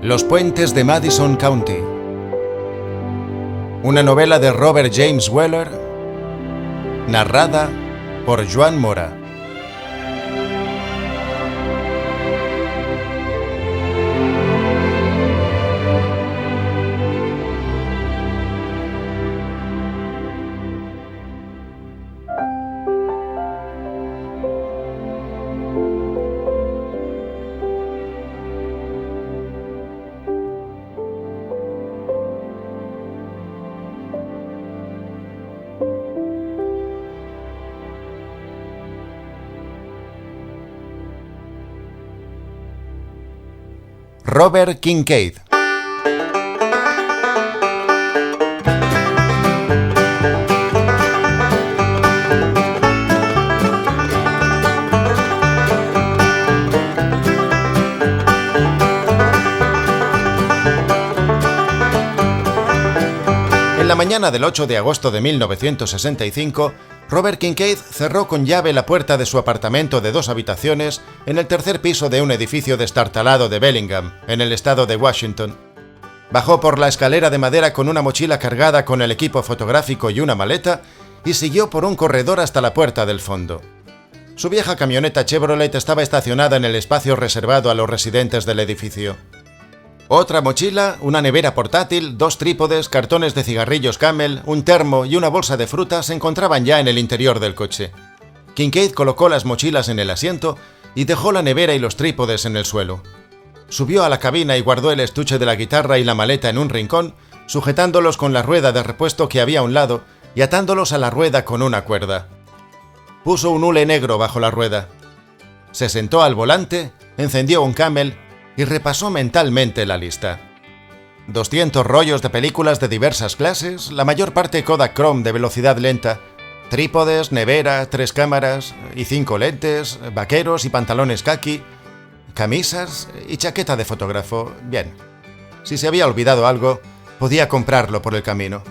Los puentes de Madison County. Una novela de Robert James Weller, narrada por Joan Mora. Robert Kincaid. En la mañana del 8 de agosto de 1965, Robert Kincaid cerró con llave la puerta de su apartamento de 2 habitaciones en el tercer piso de un edificio destartalado de Bellingham, en el estado de Washington. Bajó por la escalera de madera con una mochila cargada con el equipo fotográfico y una maleta y siguió por un corredor hasta la puerta del fondo. Su vieja camioneta Chevrolet estaba estacionada en el espacio reservado a los residentes del edificio. Otra mochila, una nevera portátil, 2 trípodes, cartones de cigarrillos Camel, un termo y una bolsa de fruta se encontraban ya en el interior del coche. Kincaid colocó las mochilas en el asiento y dejó la nevera y los trípodes en el suelo. Subió a la cabina y guardó el estuche de la guitarra y la maleta en un rincón, sujetándolos con la rueda de repuesto que había a un lado y atándolos a la rueda con una cuerda. Puso un hule negro bajo la rueda. Se sentó al volante, encendió un Camel y repasó mentalmente la lista. 200 rollos de películas de diversas clases, la mayor parte Kodachrome de velocidad lenta, trípodes, nevera, 3 cámaras y 5 lentes, vaqueros y pantalones khaki, camisas y chaqueta de fotógrafo. Bien, si se había olvidado algo, podía comprarlo por el camino.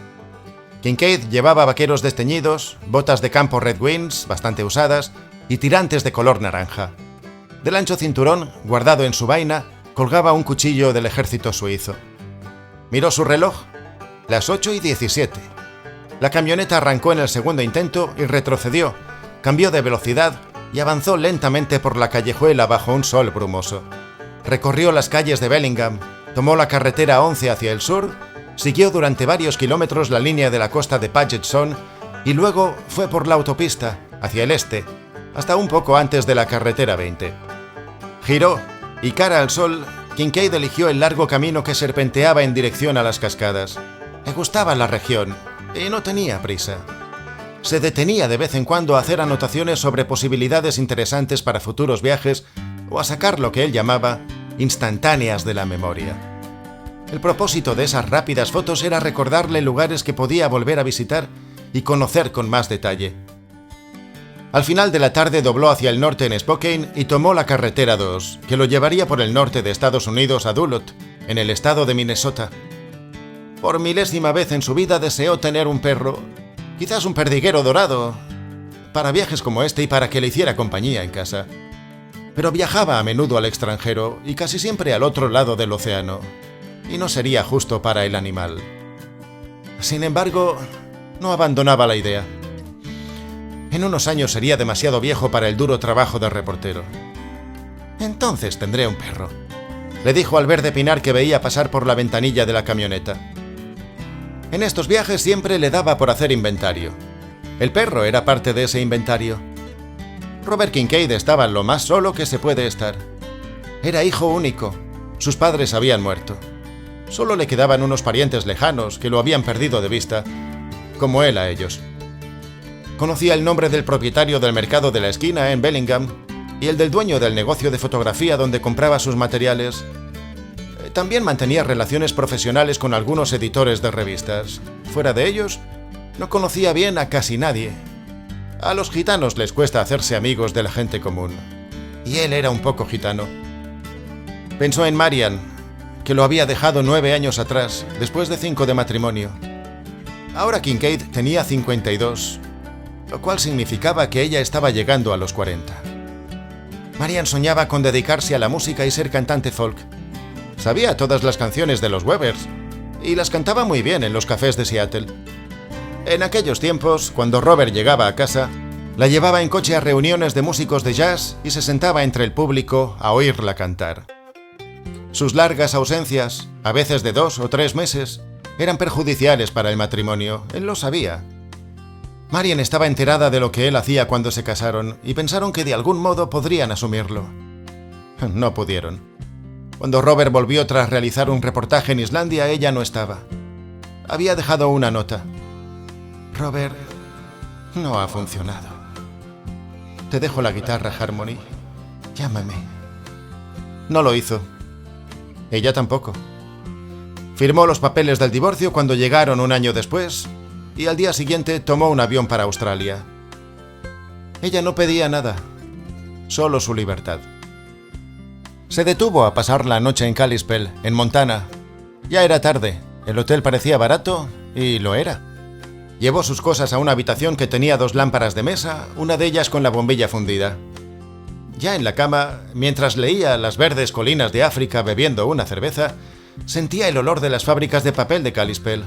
Kincaid llevaba vaqueros desteñidos, botas de campo Red Wings, bastante usadas, y tirantes de color naranja. Del ancho cinturón, guardado en su vaina, colgaba un cuchillo del ejército suizo. Miró su reloj. Las 8:17. La camioneta arrancó en el segundo intento y retrocedió, cambió de velocidad y avanzó lentamente por la callejuela bajo un sol brumoso. Recorrió las calles de Bellingham, tomó la carretera 11 hacia el sur, siguió durante varios kilómetros la línea de la costa de Puget Sound y luego fue por la autopista, hacia el este, hasta un poco antes de la carretera 20. Giró y, cara al sol, Kincaid eligió el largo camino que serpenteaba en dirección a las cascadas. Le gustaba la región y no tenía prisa. Se detenía de vez en cuando a hacer anotaciones sobre posibilidades interesantes para futuros viajes o a sacar lo que él llamaba instantáneas de la memoria. El propósito de esas rápidas fotos era recordarle lugares que podía volver a visitar y conocer con más detalle. Al final de la tarde dobló hacia el norte en Spokane y tomó la carretera 2, que lo llevaría por el norte de Estados Unidos a Duluth, en el estado de Minnesota. Por milésima vez en su vida deseó tener un perro, quizás un perdiguero dorado, para viajes como este y para que le hiciera compañía en casa. Pero viajaba a menudo al extranjero y casi siempre al otro lado del océano, y no sería justo para el animal. Sin embargo, no abandonaba la idea. En unos años sería demasiado viejo para el duro trabajo de reportero. Entonces tendré un perro, le dijo al verde pinar que veía pasar por la ventanilla de la camioneta. En estos viajes siempre le daba por hacer inventario. El perro era parte de ese inventario. Robert Kincaid estaba lo más solo que se puede estar. Era hijo único. Sus padres habían muerto. Solo le quedaban unos parientes lejanos que lo habían perdido de vista, como él a ellos. Conocía el nombre del propietario del mercado de la esquina en Bellingham y el del dueño del negocio de fotografía donde compraba sus materiales. También mantenía relaciones profesionales con algunos editores de revistas. Fuera de ellos, no conocía bien a casi nadie. A los gitanos les cuesta hacerse amigos de la gente común. Y él era un poco gitano. Pensó en Marian, que lo había dejado 9 años atrás, después de 5 de matrimonio. Ahora Kincaid tenía 52, lo cual significaba que ella estaba llegando a los 40. Marian soñaba con dedicarse a la música y ser cantante folk. Sabía todas las canciones de los Weavers y las cantaba muy bien en los cafés de Seattle. En aquellos tiempos, cuando Robert llegaba a casa, la llevaba en coche a reuniones de músicos de jazz y se sentaba entre el público a oírla cantar. Sus largas ausencias, a veces de 2 o 3 meses, eran perjudiciales para el matrimonio. Él lo sabía. Marian estaba enterada de lo que él hacía cuando se casaron y pensaron que de algún modo podrían asumirlo. No pudieron. Cuando Robert volvió tras realizar un reportaje en Islandia, ella no estaba. Había dejado una nota. Robert, no ha funcionado. Te dejo la guitarra, Harmony. Llámame. No lo hizo. Ella tampoco. Firmó los papeles del divorcio cuando llegaron un año después y al día siguiente tomó un avión para Australia. Ella no pedía nada, solo su libertad. Se detuvo a pasar la noche en Kalispell, en Montana. Ya era tarde, el hotel parecía barato y lo era. Llevó sus cosas a una habitación que tenía 2 lámparas de mesa, una de ellas con la bombilla fundida. Ya en la cama, mientras leía las verdes colinas de África bebiendo una cerveza, sentía el olor de las fábricas de papel de Kalispell.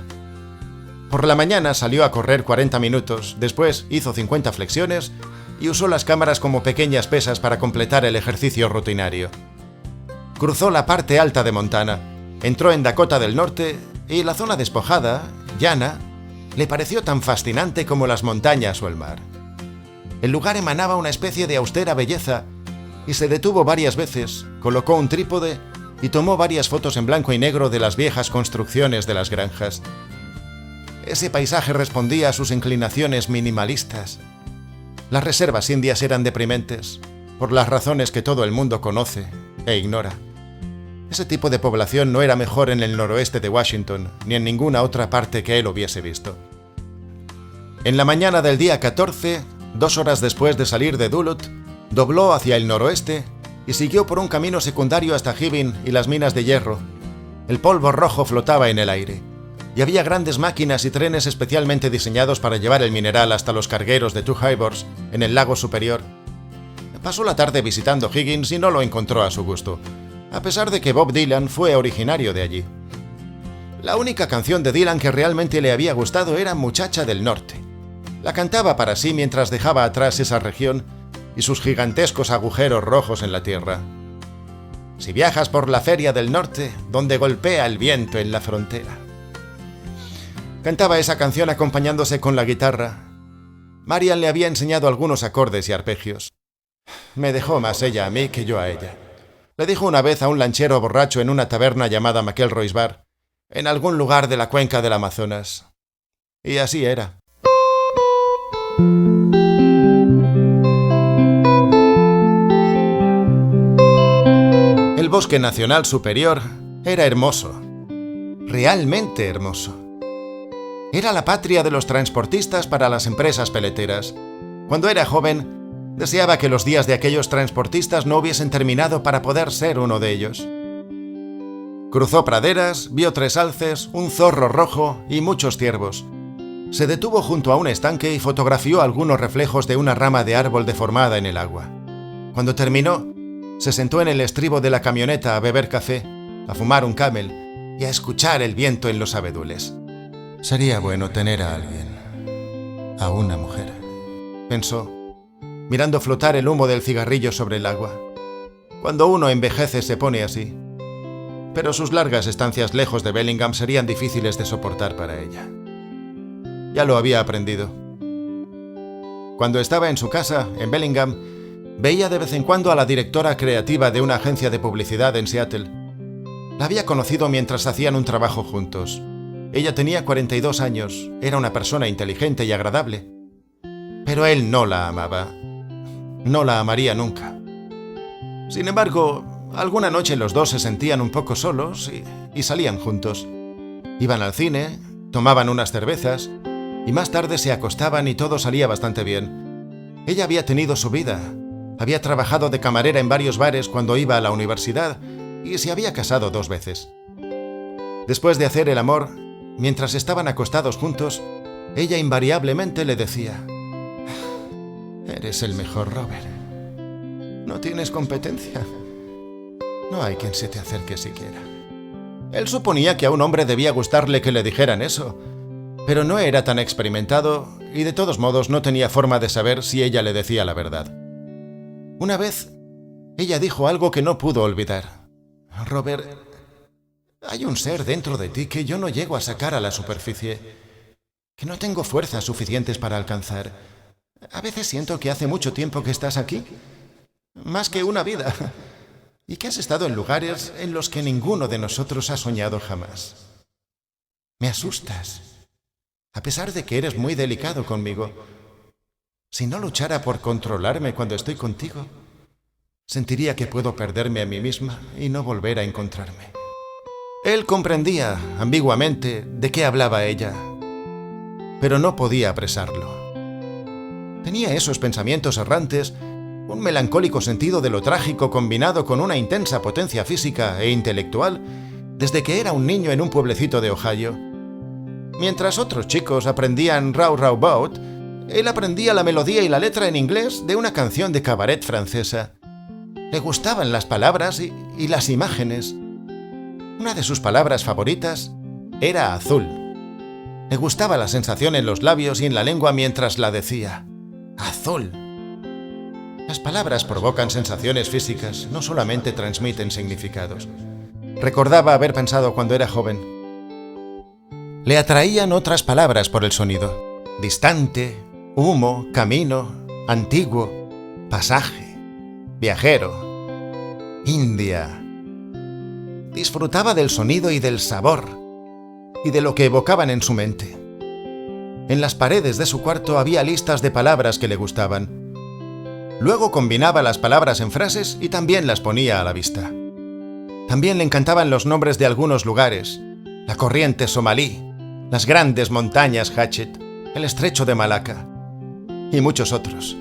Por la mañana salió a correr 40 minutos, después hizo 50 flexiones y usó las cámaras como pequeñas pesas para completar el ejercicio rutinario. Cruzó la parte alta de Montana, entró en Dakota del Norte y la zona despojada, llana, le pareció tan fascinante como las montañas o el mar. El lugar emanaba una especie de austera belleza y se detuvo varias veces, colocó un trípode y tomó varias fotos en blanco y negro de las viejas construcciones de las granjas. Ese paisaje respondía a sus inclinaciones minimalistas. Las reservas indias eran deprimentes, por las razones que todo el mundo conoce e ignora. Ese tipo de población no era mejor en el noroeste de Washington, ni en ninguna otra parte que él hubiese visto. En la mañana del día 14, 2 horas después de salir de Duluth, dobló hacia el noroeste y siguió por un camino secundario hasta Hibbing y las minas de hierro. El polvo rojo flotaba en el aire, y había grandes máquinas y trenes especialmente diseñados para llevar el mineral hasta los cargueros de Two Harbors, en el lago superior. Pasó la tarde visitando Higgins y no lo encontró a su gusto, a pesar de que Bob Dylan fue originario de allí. La única canción de Dylan que realmente le había gustado era Muchacha del Norte. La cantaba para sí mientras dejaba atrás esa región y sus gigantescos agujeros rojos en la tierra. Si viajas por la feria del norte, donde golpea el viento en la frontera. Cantaba esa canción acompañándose con la guitarra. Marian le había enseñado algunos acordes y arpegios. Me dejó más ella a mí que yo a ella. Le dijo una vez a un lanchero borracho en una taberna llamada McElroy's Bar, en algún lugar de la cuenca del Amazonas. Y así era. El bosque nacional superior era hermoso, realmente hermoso. Era la patria de los transportistas para las empresas peleteras. Cuando era joven, deseaba que los días de aquellos transportistas no hubiesen terminado para poder ser uno de ellos. Cruzó praderas, vio 3 alces, un zorro rojo y muchos ciervos. Se detuvo junto a un estanque y fotografió algunos reflejos de una rama de árbol deformada en el agua. Cuando terminó, se sentó en el estribo de la camioneta a beber café, a fumar un Camel y a escuchar el viento en los abedules. Sería bueno tener a alguien, a una mujer, pensó, mirando flotar el humo del cigarrillo sobre el agua. Cuando uno envejece se pone así. Pero sus largas estancias lejos de Bellingham serían difíciles de soportar para ella. Ya lo había aprendido. Cuando estaba en su casa, en Bellingham, veía de vez en cuando a la directora creativa de una agencia de publicidad en Seattle. La había conocido mientras hacían un trabajo juntos. Ella tenía 42 años, era una persona inteligente y agradable. Pero él no la amaba. No la amaría nunca. Sin embargo, alguna noche los dos se sentían un poco solos y salían juntos. Iban al cine, tomaban unas cervezas y más tarde se acostaban y todo salía bastante bien. Ella había tenido su vida. Había trabajado de camarera en varios bares cuando iba a la universidad y se había casado 2 veces. Después de hacer el amor, mientras estaban acostados juntos, ella invariablemente le decía: «Eres el mejor, Robert. No tienes competencia. No hay quien se te acerque siquiera». Él suponía que a un hombre debía gustarle que le dijeran eso, pero no era tan experimentado y de todos modos no tenía forma de saber si ella le decía la verdad. Una vez, ella dijo algo que no pudo olvidar. «Robert, hay un ser dentro de ti que yo no llego a sacar a la superficie, que no tengo fuerzas suficientes para alcanzar. A veces siento que hace mucho tiempo que estás aquí, más que una vida, y que has estado en lugares en los que ninguno de nosotros ha soñado jamás. Me asustas, a pesar de que eres muy delicado conmigo. Si no luchara por controlarme cuando estoy contigo, sentiría que puedo perderme a mí misma y no volver a encontrarme». Él comprendía, ambiguamente, de qué hablaba ella, pero no podía apresarlo. Tenía esos pensamientos errantes, un melancólico sentido de lo trágico combinado con una intensa potencia física e intelectual, desde que era un niño en un pueblecito de Ohio. Mientras otros chicos aprendían Row Row Boat, él aprendía la melodía y la letra en inglés de una canción de cabaret francesa. Le gustaban las palabras y las imágenes. Una de sus palabras favoritas era azul. Le gustaba la sensación en los labios y en la lengua mientras la decía. Azul. Las palabras provocan sensaciones físicas, no solamente transmiten significados. Recordaba haber pensado cuando era joven. Le atraían otras palabras por el sonido. Distante, humo, camino, antiguo, pasaje, viajero, India. Disfrutaba del sonido y del sabor, y de lo que evocaban en su mente. En las paredes de su cuarto había listas de palabras que le gustaban. Luego combinaba las palabras en frases y también las ponía a la vista. También le encantaban los nombres de algunos lugares: la corriente somalí, las grandes montañas Hatchet, el estrecho de Malaca y muchos otros.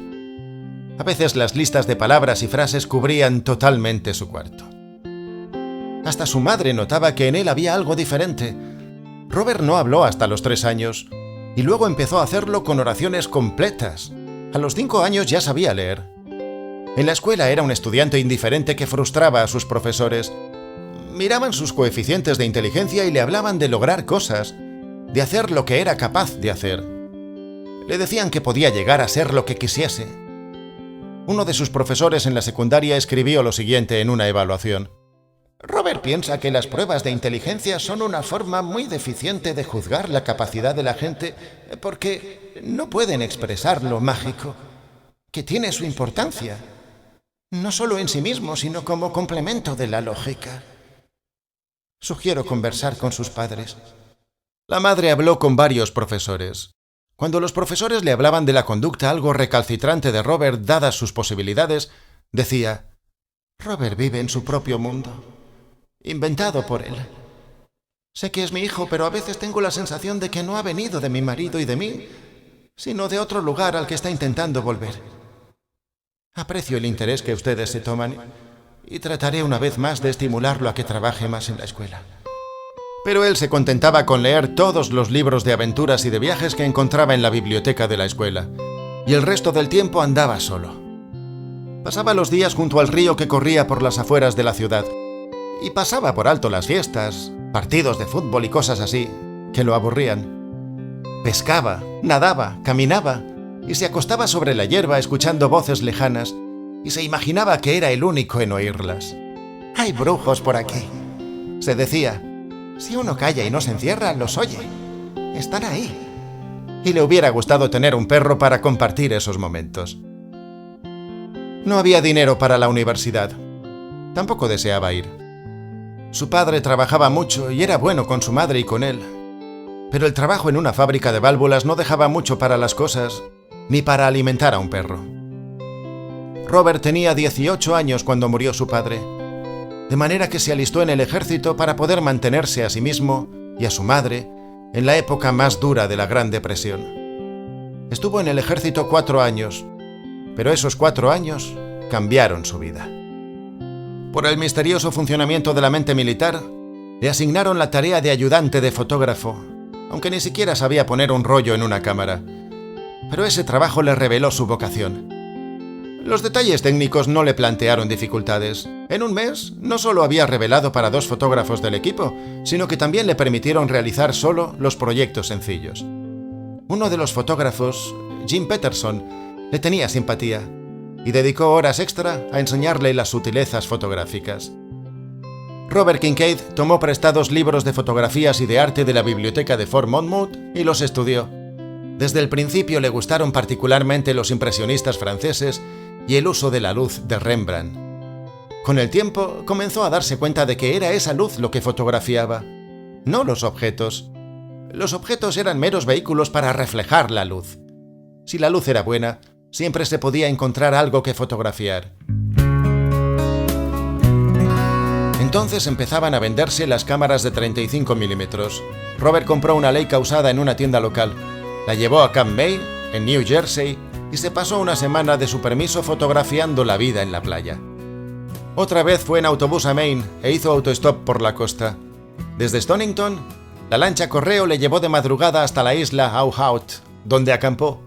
A veces las listas de palabras y frases cubrían totalmente su cuarto. Hasta su madre notaba que en él había algo diferente. Robert no habló hasta los 3 años y luego empezó a hacerlo con oraciones completas. A los 5 años ya sabía leer. En la escuela era un estudiante indiferente que frustraba a sus profesores. Miraban sus coeficientes de inteligencia y le hablaban de lograr cosas, de hacer lo que era capaz de hacer. Le decían que podía llegar a ser lo que quisiese. Uno de sus profesores en la secundaria escribió lo siguiente en una evaluación: «Robert piensa que las pruebas de inteligencia son una forma muy deficiente de juzgar la capacidad de la gente porque no pueden expresar lo mágico, que tiene su importancia, no solo en sí mismo, sino como complemento de la lógica. Sugiero conversar con sus padres». La madre habló con varios profesores. Cuando los profesores le hablaban de la conducta algo recalcitrante de Robert dadas sus posibilidades, decía: «Robert vive en su propio mundo, inventado por él. Sé que es mi hijo, pero a veces tengo la sensación de que no ha venido de mi marido y de mí, sino de otro lugar al que está intentando volver. Aprecio el interés que ustedes se toman y trataré una vez más de estimularlo a que trabaje más en la escuela». Pero él se contentaba con leer todos los libros de aventuras y de viajes que encontraba en la biblioteca de la escuela, y el resto del tiempo andaba solo. Pasaba los días junto al río que corría por las afueras de la ciudad, y pasaba por alto las fiestas, partidos de fútbol y cosas así, que lo aburrían. Pescaba, nadaba, caminaba, y se acostaba sobre la hierba escuchando voces lejanas, y se imaginaba que era el único en oírlas. «Hay brujos por aquí», se decía. «Si uno calla y no se encierra, los oye. Están ahí». Y le hubiera gustado tener un perro para compartir esos momentos. No había dinero para la universidad. Tampoco deseaba ir. Su padre trabajaba mucho y era bueno con su madre y con él. Pero el trabajo en una fábrica de válvulas no dejaba mucho para las cosas, ni para alimentar a un perro. Robert tenía 18 años cuando murió su padre, de manera que se alistó en el ejército para poder mantenerse a sí mismo y a su madre en la época más dura de la Gran Depresión. Estuvo en el ejército 4 años, pero esos 4 años cambiaron su vida. Por el misterioso funcionamiento de la mente militar, le asignaron la tarea de ayudante de fotógrafo, aunque ni siquiera sabía poner un rollo en una cámara. Pero ese trabajo le reveló su vocación. Los detalles técnicos no le plantearon dificultades. En un mes, no solo había revelado para 2 fotógrafos del equipo, sino que también le permitieron realizar solo los proyectos sencillos. Uno de los fotógrafos, Jim Peterson, le tenía simpatía y dedicó horas extra a enseñarle las sutilezas fotográficas. Robert Kincaid tomó prestados libros de fotografías y de arte de la biblioteca de Fort Monmouth y los estudió. Desde el principio le gustaron particularmente los impresionistas franceses y el uso de la luz de Rembrandt. Con el tiempo comenzó a darse cuenta de que era esa luz lo que fotografiaba, no los objetos. Los objetos eran meros vehículos para reflejar la luz. Si la luz era buena, siempre se podía encontrar algo que fotografiar. Entonces empezaban a venderse las cámaras de 35 milímetros. Robert compró una Leica usada en una tienda local, la llevó a Camp May, en New Jersey, y se pasó una semana de su permiso fotografiando la vida en la playa. Otra vez fue en autobús a Maine e hizo autostop por la costa. Desde Stonington, la lancha correo le llevó de madrugada hasta la isla Auhaut, donde acampó.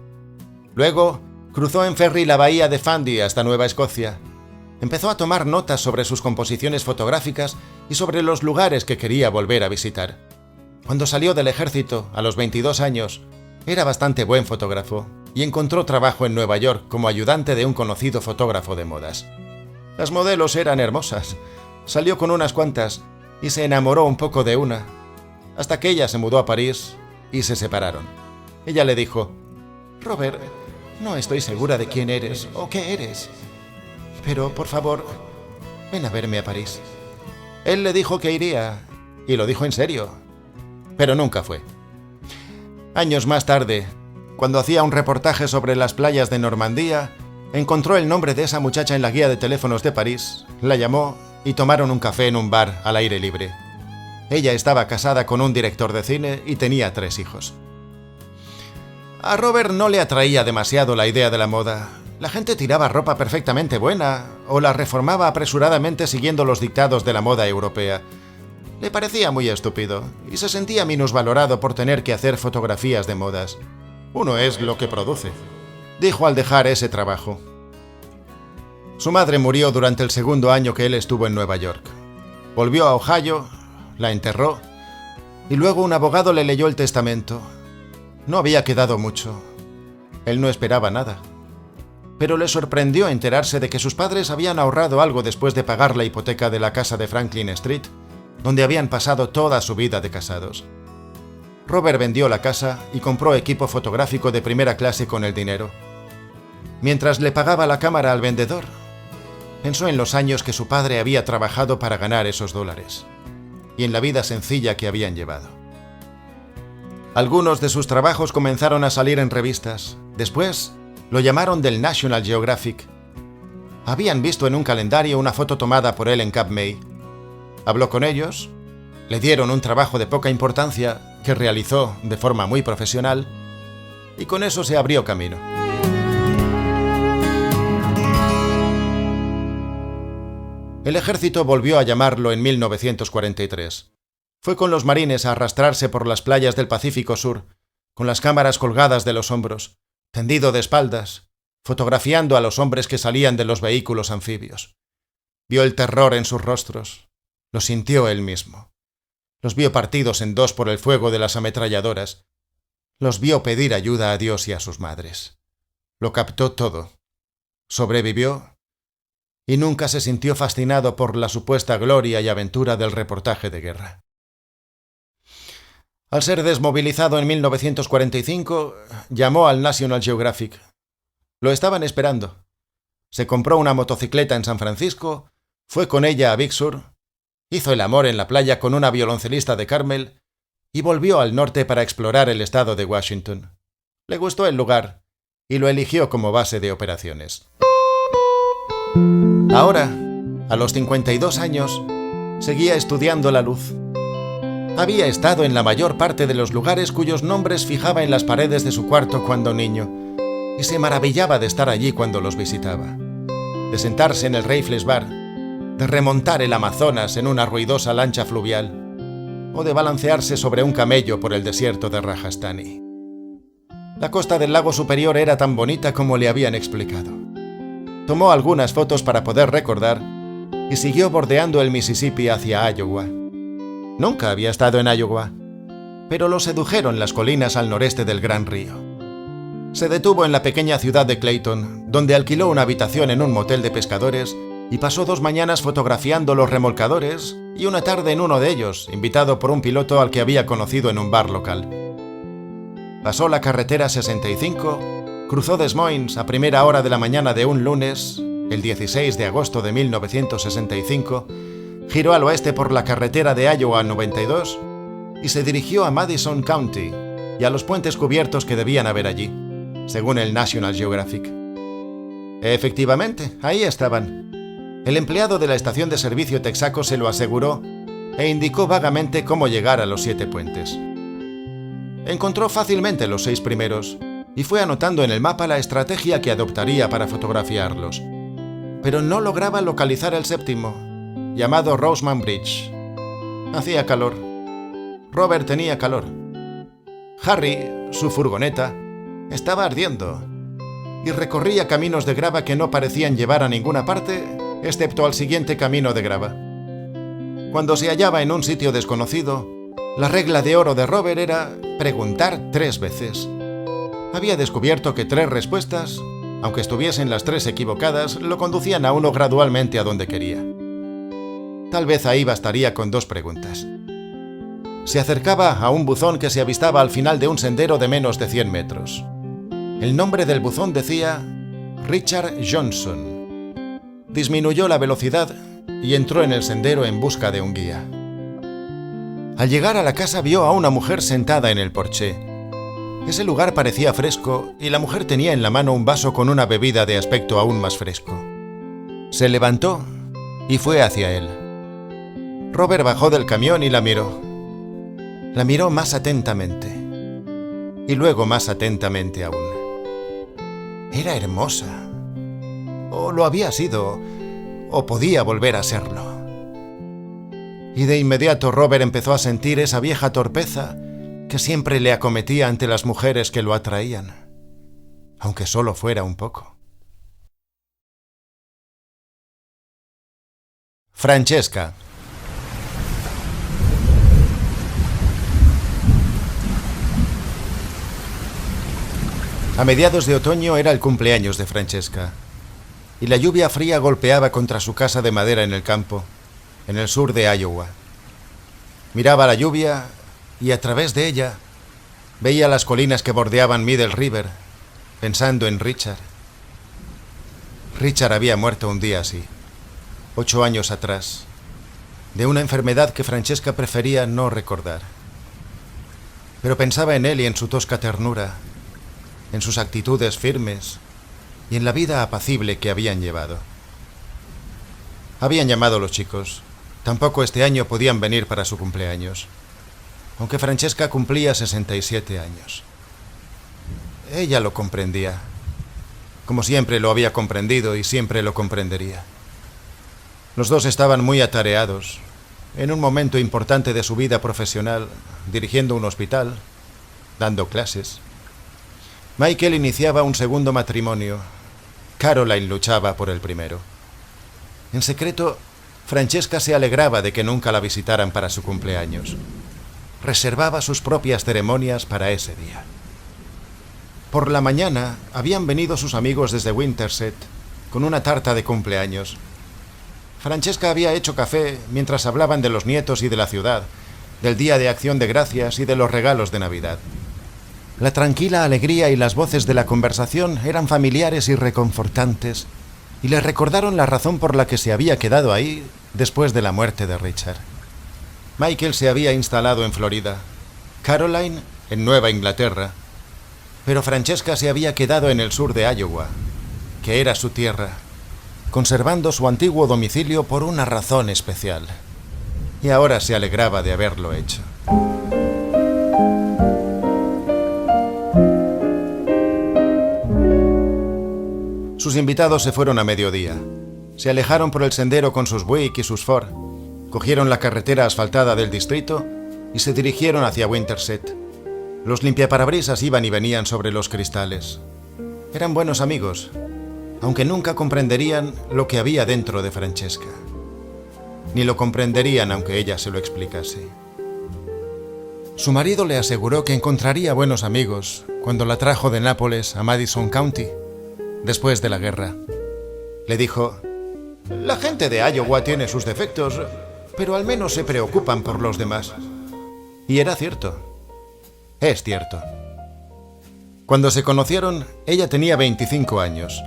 Luego, cruzó en ferry la bahía de Fundy hasta Nueva Escocia. Empezó a tomar notas sobre sus composiciones fotográficas y sobre los lugares que quería volver a visitar. Cuando salió del ejército, a los 22 años, era bastante buen fotógrafo y encontró trabajo en Nueva York como ayudante de un conocido fotógrafo de modas. Las modelos eran hermosas. Salió con unas cuantas y se enamoró un poco de una, hasta que ella se mudó a París y se separaron. Ella le dijo: «Robert, no estoy segura de quién eres o qué eres, pero por favor, ven a verme a París». Él le dijo que iría, y lo dijo en serio, pero nunca fue. Años más tarde, cuando hacía un reportaje sobre las playas de Normandía, encontró el nombre de esa muchacha en la guía de teléfonos de París, la llamó y tomaron un café en un bar al aire libre. Ella estaba casada con un director de cine y tenía 3 hijos. A Robert no le atraía demasiado la idea de la moda. La gente tiraba ropa perfectamente buena o la reformaba apresuradamente siguiendo los dictados de la moda europea. Le parecía muy estúpido y se sentía minusvalorado por tener que hacer fotografías de modas. «Uno es lo que produce», dijo al dejar ese trabajo. Su madre murió durante el 2.º año que él estuvo en Nueva York. Volvió a Ohio, la enterró y luego un abogado le leyó el testamento. No había quedado mucho. Él no esperaba nada. Pero le sorprendió enterarse de que sus padres habían ahorrado algo después de pagar la hipoteca de la casa de Franklin Street, donde habían pasado toda su vida de casados. Robert vendió la casa y compró equipo fotográfico de primera clase con el dinero. Mientras le pagaba la cámara al vendedor, pensó en los años que su padre había trabajado para ganar esos dólares y en la vida sencilla que habían llevado. Algunos de sus trabajos comenzaron a salir en revistas. Después, lo llamaron del National Geographic. Habían visto en un calendario una foto tomada por él en Cape May. Habló con ellos, le dieron un trabajo de poca importancia que realizó de forma muy profesional y con eso se abrió camino. El ejército volvió a llamarlo en 1943. Fue con los marines a arrastrarse por las playas del Pacífico Sur, con las cámaras colgadas de los hombros, tendido de espaldas, fotografiando a los hombres que salían de los vehículos anfibios. Vio el terror en sus rostros, lo sintió él mismo. Los vio partidos en 2 por el fuego de las ametralladoras, los vio pedir ayuda a Dios y a sus madres. Lo captó todo. Sobrevivió y nunca se sintió fascinado por la supuesta gloria y aventura del reportaje de guerra. Al ser desmovilizado en 1945, llamó al National Geographic. Lo estaban esperando. Se compró una motocicleta en San Francisco, fue con ella a Big Sur, hizo el amor en la playa con una violoncelista de Carmel y volvió al norte para explorar el estado de Washington. Le gustó el lugar y lo eligió como base de operaciones. Ahora, a los 52 años, seguía estudiando la luz. Había estado en la mayor parte de los lugares cuyos nombres fijaba en las paredes de su cuarto cuando niño, y se maravillaba de estar allí cuando los visitaba, de sentarse en el Raffles Bar, de remontar el Amazonas en una ruidosa lancha fluvial, o de balancearse sobre un camello por el desierto de Rajasthani. La costa del lago superior era tan bonita como le habían explicado. Tomó algunas fotos para poder recordar y siguió bordeando el Mississippi hacia Iowa. Nunca había estado en Iowa, pero lo sedujeron las colinas al noreste del Gran Río. Se detuvo en la pequeña ciudad de Clayton, donde alquiló una habitación en un motel de pescadores y pasó 2 mañanas fotografiando los remolcadores y una tarde en uno de ellos, invitado por un piloto al que había conocido en un bar local. Pasó la carretera 65, cruzó Des Moines a primera hora de la mañana de un lunes, el 16 de agosto de 1965, giró al oeste por la carretera de Iowa 92 y se dirigió a Madison County y a los puentes cubiertos que debían haber allí, según el National Geographic. Efectivamente, ahí estaban. El empleado de la estación de servicio Texaco se lo aseguró e indicó vagamente cómo llegar a los 7 puentes. Encontró fácilmente los 6 primeros y fue anotando en el mapa la estrategia que adoptaría para fotografiarlos. Pero no lograba localizar el 7º, llamado Roseman Bridge. Hacía calor. Robert tenía calor. Harry, su furgoneta, estaba ardiendo y recorría caminos de grava que no parecían llevar a ninguna parte, excepto al siguiente camino de grava. Cuando se hallaba en un sitio desconocido, la regla de oro de Robert era preguntar 3 veces. Había descubierto que 3 respuestas, aunque estuviesen las 3 equivocadas, lo conducían a uno gradualmente a donde quería. Tal vez ahí bastaría con 2 preguntas. Se acercaba a un buzón que se avistaba al final de un sendero de menos de 100 metros. El nombre del buzón decía Richard Johnson. Disminuyó la velocidad y entró en el sendero en busca de un guía. Al llegar a la casa vio a una mujer sentada en el porche. Ese lugar parecía fresco y la mujer tenía en la mano un vaso con una bebida de aspecto aún más fresco. Se levantó y fue hacia él. Robert bajó del camión y la miró. La miró más atentamente. Y luego más atentamente aún. Era hermosa. O lo había sido, o podía volver a serlo. Y de inmediato Robert empezó a sentir esa vieja torpeza que siempre le acometía ante las mujeres que lo atraían, aunque solo fuera un poco. Francesca. A mediados de otoño era el cumpleaños de Francesca, y la lluvia fría golpeaba contra su casa de madera en el campo, en el sur de Iowa. Miraba la lluvia y a través de ella veía las colinas que bordeaban Middle River, pensando en Richard. Richard había muerto un día así, 8 años atrás, de una enfermedad que Francesca prefería no recordar. Pero pensaba en él y en su tosca ternura, en sus actitudes firmes y en la vida apacible que habían llevado. Habían llamado los chicos. Tampoco este año podían venir para su cumpleaños, aunque Francesca cumplía 67 años. Ella lo comprendía, como siempre lo había comprendido y siempre lo comprendería. Los dos estaban muy atareados, en un momento importante de su vida profesional, dirigiendo un hospital, dando clases. Michael iniciaba un segundo matrimonio. Caroline luchaba por el primero. En secreto, Francesca se alegraba de que nunca la visitaran para su cumpleaños. Reservaba sus propias ceremonias para ese día. Por la mañana habían venido sus amigos desde Winterset con una tarta de cumpleaños. Francesca había hecho café mientras hablaban de los nietos y de la ciudad, del Día de Acción de Gracias y de los regalos de Navidad. La tranquila alegría y las voces de la conversación eran familiares y reconfortantes, y le recordaron la razón por la que se había quedado ahí después de la muerte de Richard. Michael se había instalado en Florida, Caroline en Nueva Inglaterra, pero Francesca se había quedado en el sur de Iowa, que era su tierra, conservando su antiguo domicilio por una razón especial, y ahora se alegraba de haberlo hecho. Sus invitados se fueron a mediodía. Se alejaron por el sendero con sus Buick y sus Ford, cogieron la carretera asfaltada del distrito y se dirigieron hacia Winterset. Los limpiaparabrisas iban y venían sobre los cristales. Eran buenos amigos, aunque nunca comprenderían lo que había dentro de Francesca. Ni lo comprenderían aunque ella se lo explicase. Su marido le aseguró que encontraría buenos amigos cuando la trajo de Nápoles a Madison County, después de la guerra. Le dijo: «La gente de Iowa tiene sus defectos, pero al menos se preocupan por los demás». Y era cierto. Es cierto. Cuando se conocieron, ella tenía 25 años.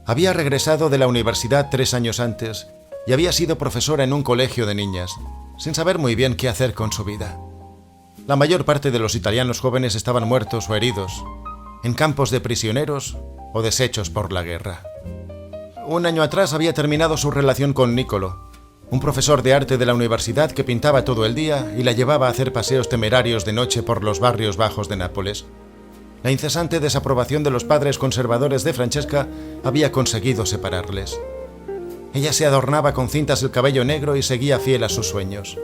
Había regresado de la universidad 3 años antes y había sido profesora en un colegio de niñas, sin saber muy bien qué hacer con su vida. La mayor parte de los italianos jóvenes estaban muertos o heridos, en campos de prisioneros o deshechos por la guerra. Un año atrás había terminado su relación con Niccolo, un profesor de arte de la universidad que pintaba todo el día y la llevaba a hacer paseos temerarios de noche por los barrios bajos de Nápoles. La incesante desaprobación de los padres conservadores de Francesca había conseguido separarles. Ella se adornaba con cintas el cabello negro y seguía fiel a sus sueños.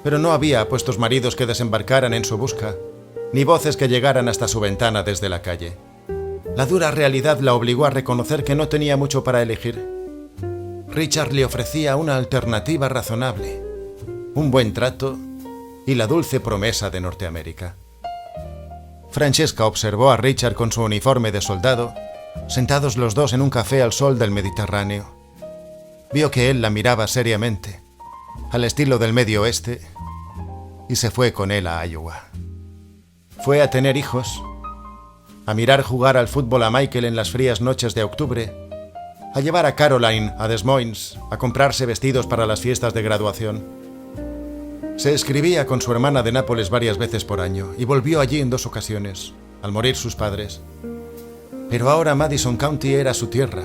Pero no había apuestos maridos que desembarcaran en su busca, ni voces que llegaran hasta su ventana desde la calle. La dura realidad la obligó a reconocer que no tenía mucho para elegir. Richard le ofrecía una alternativa razonable, un buen trato y la dulce promesa de Norteamérica. Francesca observó a Richard con su uniforme de soldado, sentados los dos en un café al sol del Mediterráneo. Vio que él la miraba seriamente, al estilo del Medio Oeste, y se fue con él a Iowa. Fue a tener hijos, a mirar jugar al fútbol a Michael en las frías noches de octubre, a llevar a Caroline a Des Moines a comprarse vestidos para las fiestas de graduación. Se escribía con su hermana de Nápoles varias veces por año y volvió allí en 2 ocasiones, al morir sus padres. Pero ahora Madison County era su tierra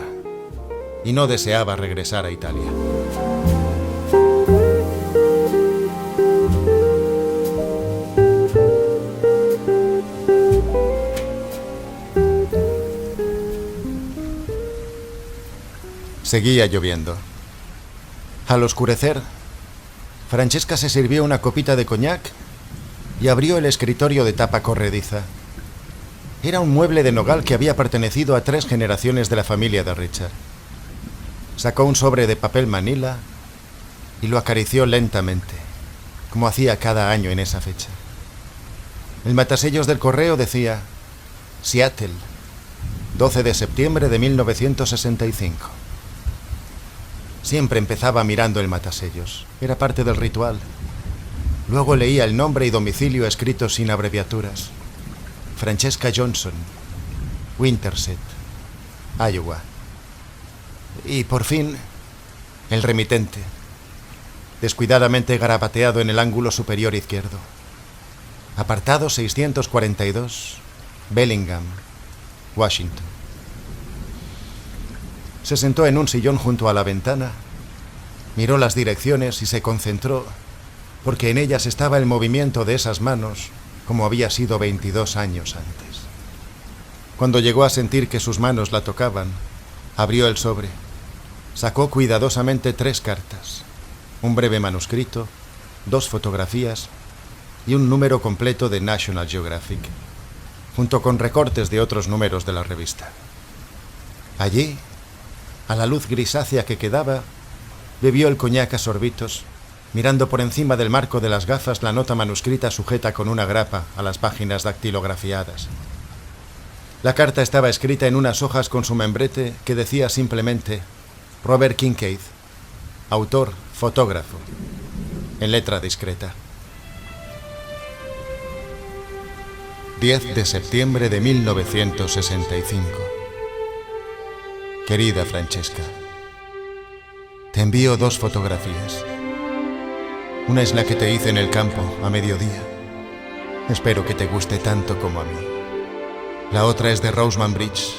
y no deseaba regresar a Italia. Seguía lloviendo. Al oscurecer, Francesca se sirvió una copita de coñac y abrió el escritorio de tapa corrediza. Era un mueble de nogal que había pertenecido a 3 generaciones de la familia de Richard. Sacó un sobre de papel manila y lo acarició lentamente, como hacía cada año en esa fecha. El matasellos del correo decía: Seattle, 12 de septiembre de 1965. Siempre empezaba mirando el matasellos. Era parte del ritual. Luego leía el nombre y domicilio escritos sin abreviaturas. Francesca Johnson, Winterset, Iowa. Y por fin, el remitente, descuidadamente garabateado en el ángulo superior izquierdo. Apartado 642, Bellingham, Washington. Se sentó en un sillón junto a la ventana, miró las direcciones y se concentró, porque en ellas estaba el movimiento de esas manos, como había sido 22 años antes. Cuando llegó a sentir que sus manos la tocaban, abrió el sobre, sacó cuidadosamente 3 cartas, un breve manuscrito, 2 fotografías y un número completo de National Geographic, junto con recortes de otros números de la revista. Allí, a la luz grisácea que quedaba, bebió el coñac a sorbitos, mirando por encima del marco de las gafas la nota manuscrita sujeta con una grapa a las páginas dactilografiadas. La carta estaba escrita en unas hojas con su membrete que decía simplemente: Robert Kincaid, autor, fotógrafo, en letra discreta. 10 de septiembre de 1965. Querida Francesca, te envío 2 fotografías. Una es la que te hice en el campo a mediodía. Espero que te guste tanto como a mí. La otra es de Roseman Bridge,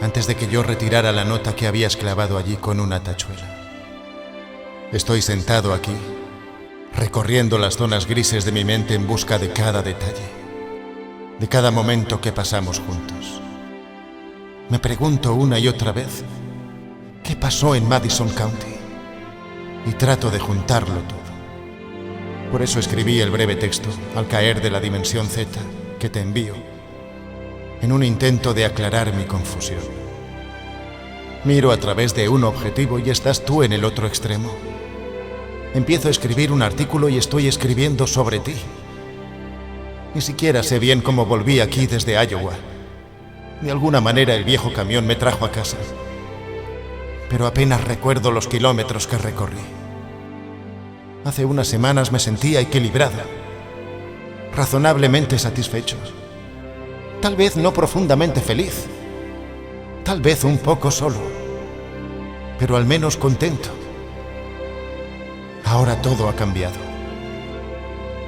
antes de que yo retirara la nota que habías clavado allí con una tachuela. Estoy sentado aquí, recorriendo las zonas grises de mi mente en busca de cada detalle, de cada momento que pasamos juntos. Me pregunto una y otra vez, ¿qué pasó en Madison County? Y trato de juntarlo todo. Por eso escribí el breve texto, al caer de la dimensión Z, que te envío, en un intento de aclarar mi confusión. Miro a través de un objetivo y estás tú en el otro extremo. Empiezo a escribir un artículo y estoy escribiendo sobre ti. Ni siquiera sé bien cómo volví aquí desde Iowa. De alguna manera el viejo camión me trajo a casa. Pero apenas recuerdo los kilómetros que recorrí. Hace unas semanas me sentía equilibrada, razonablemente satisfecho. Tal vez no profundamente feliz. Tal vez un poco solo. Pero al menos contento. Ahora todo ha cambiado.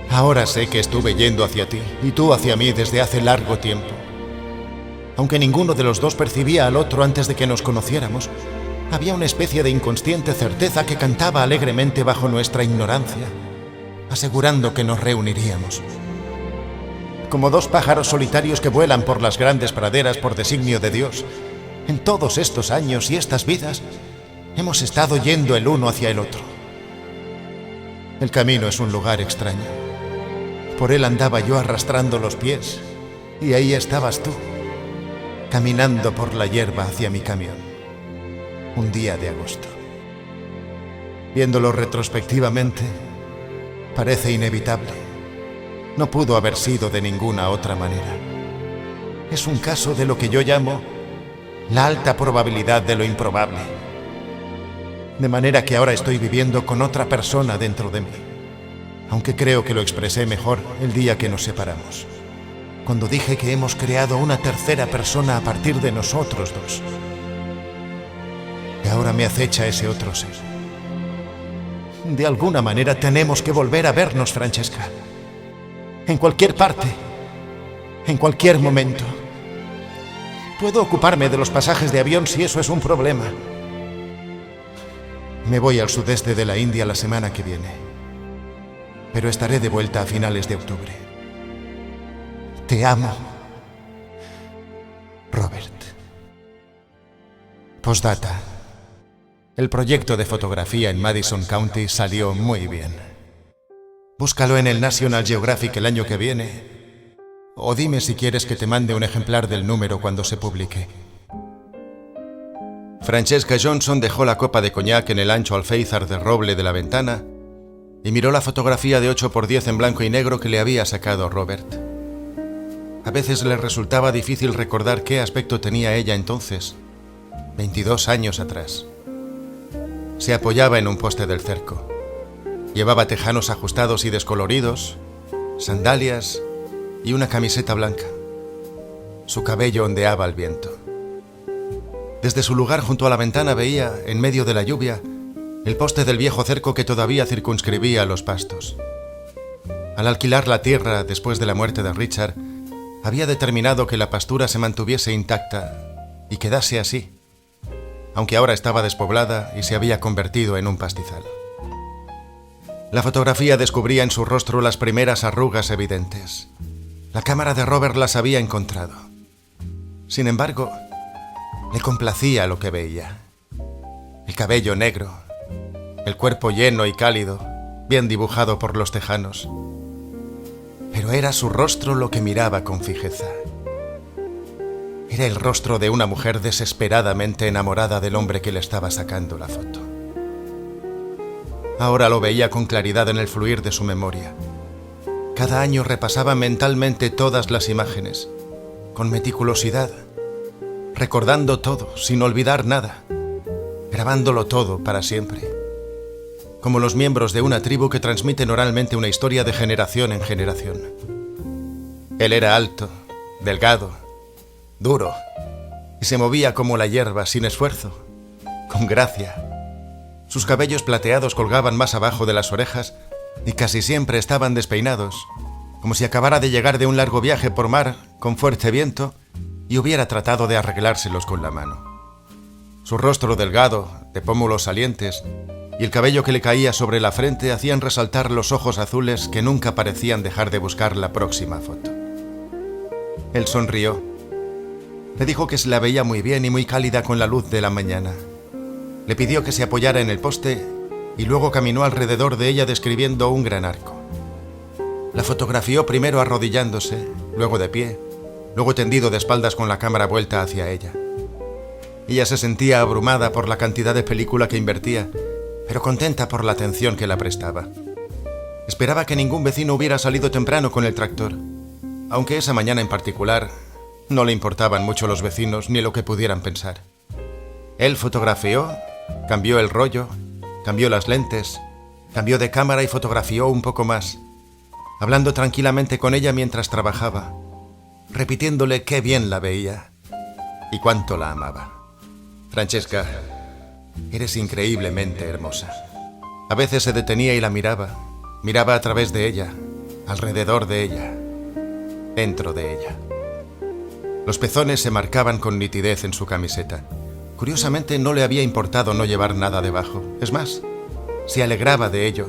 Ahora sé que estuve yendo hacia ti y tú hacia mí desde hace largo tiempo. Aunque ninguno de los dos percibía al otro antes de que nos conociéramos, había una especie de inconsciente certeza que cantaba alegremente bajo nuestra ignorancia, asegurando que nos reuniríamos. Como dos pájaros solitarios que vuelan por las grandes praderas por designio de Dios, en todos estos años y estas vidas, hemos estado yendo el uno hacia el otro. El camino es un lugar extraño. Por él andaba yo arrastrando los pies, y ahí estabas tú, caminando por la hierba hacia mi camión. Un día de agosto. Viéndolo retrospectivamente, parece inevitable. No pudo haber sido de ninguna otra manera. Es un caso de lo que yo llamo la alta probabilidad de lo improbable. De manera que ahora estoy viviendo con otra persona dentro de mí. Aunque creo que lo expresé mejor el día que nos separamos, cuando dije que hemos creado una tercera persona a partir de nosotros dos. Y ahora me acecha ese otro ser. De alguna manera tenemos que volver a vernos, Francesca. En cualquier parte, en cualquier momento. Puedo ocuparme de los pasajes de avión si eso es un problema. Me voy al sudeste de la India la semana que viene, pero estaré de vuelta a finales de octubre. Te amo, Robert. Postdata. El proyecto de fotografía en Madison County salió muy bien. Búscalo en el National Geographic el año que viene, o dime si quieres que te mande un ejemplar del número cuando se publique. Francesca Johnson dejó la copa de coñac en el ancho alféizar de roble de la ventana y miró la fotografía de 8x10 en blanco y negro que le había sacado Robert. A veces le resultaba difícil recordar qué aspecto tenía ella entonces, 22 años atrás. Se apoyaba en un poste del cerco. Llevaba tejanos ajustados y descoloridos, sandalias y una camiseta blanca. Su cabello ondeaba al viento. Desde su lugar junto a la ventana veía, en medio de la lluvia, el poste del viejo cerco que todavía circunscribía los pastos. Al alquilar la tierra después de la muerte de Richard, había determinado que la pastura se mantuviese intacta y quedase así, aunque ahora estaba despoblada y se había convertido en un pastizal. La fotografía descubría en su rostro las primeras arrugas evidentes. La cámara de Robert las había encontrado. Sin embargo, le complacía lo que veía. El cabello negro, el cuerpo lleno y cálido, bien dibujado por los tejanos. Pero era su rostro lo que miraba con fijeza. Era el rostro de una mujer desesperadamente enamorada del hombre que le estaba sacando la foto. Ahora lo veía con claridad en el fluir de su memoria. Cada año repasaba mentalmente todas las imágenes, con meticulosidad, recordando todo, sin olvidar nada, grabándolo todo para siempre. Como los miembros de una tribu que transmiten oralmente una historia de generación en generación. Él era alto, delgado, duro, y se movía como la hierba sin esfuerzo, con gracia. Sus cabellos plateados colgaban más abajo de las orejas y casi siempre estaban despeinados, como si acabara de llegar de un largo viaje por mar con fuerte viento y hubiera tratado de arreglárselos con la mano. Su rostro delgado, de pómulos salientes, y el cabello que le caía sobre la frente hacían resaltar los ojos azules que nunca parecían dejar de buscar la próxima foto. Él sonrió. Le dijo que se la veía muy bien y muy cálida con la luz de la mañana. Le pidió que se apoyara en el poste y luego caminó alrededor de ella describiendo un gran arco. La fotografió primero arrodillándose, luego de pie, luego tendido de espaldas con la cámara vuelta hacia ella. Ella se sentía abrumada por la cantidad de película que invertía, pero contenta por la atención que la prestaba. Esperaba que ningún vecino hubiera salido temprano con el tractor, aunque esa mañana en particular no le importaban mucho los vecinos ni lo que pudieran pensar. Él fotografió, cambió el rollo, cambió las lentes, cambió de cámara y fotografió un poco más, hablando tranquilamente con ella mientras trabajaba, repitiéndole qué bien la veía y cuánto la amaba. Francesca, eres increíblemente hermosa. A veces se detenía y la miraba a través de ella, alrededor de ella, dentro de ella. Los pezones se marcaban con nitidez en su camiseta. Curiosamente no le había importado no llevar nada debajo. Es más, se alegraba de ello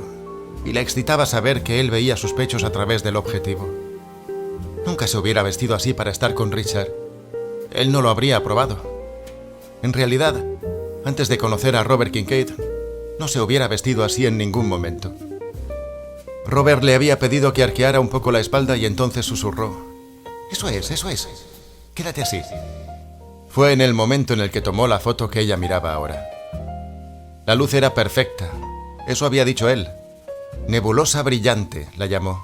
y le excitaba saber que él veía sus pechos a través del objetivo. Nunca se hubiera vestido así para estar con Richard. Él no lo habría aprobado. En realidad, antes de conocer a Robert Kincaid, no se hubiera vestido así en ningún momento. Robert le había pedido que arqueara un poco la espalda y entonces susurró: Eso es. Quédate así. Fue en el momento en el que tomó la foto que ella miraba ahora. La luz era perfecta, eso había dicho él. Nebulosa brillante, la llamó.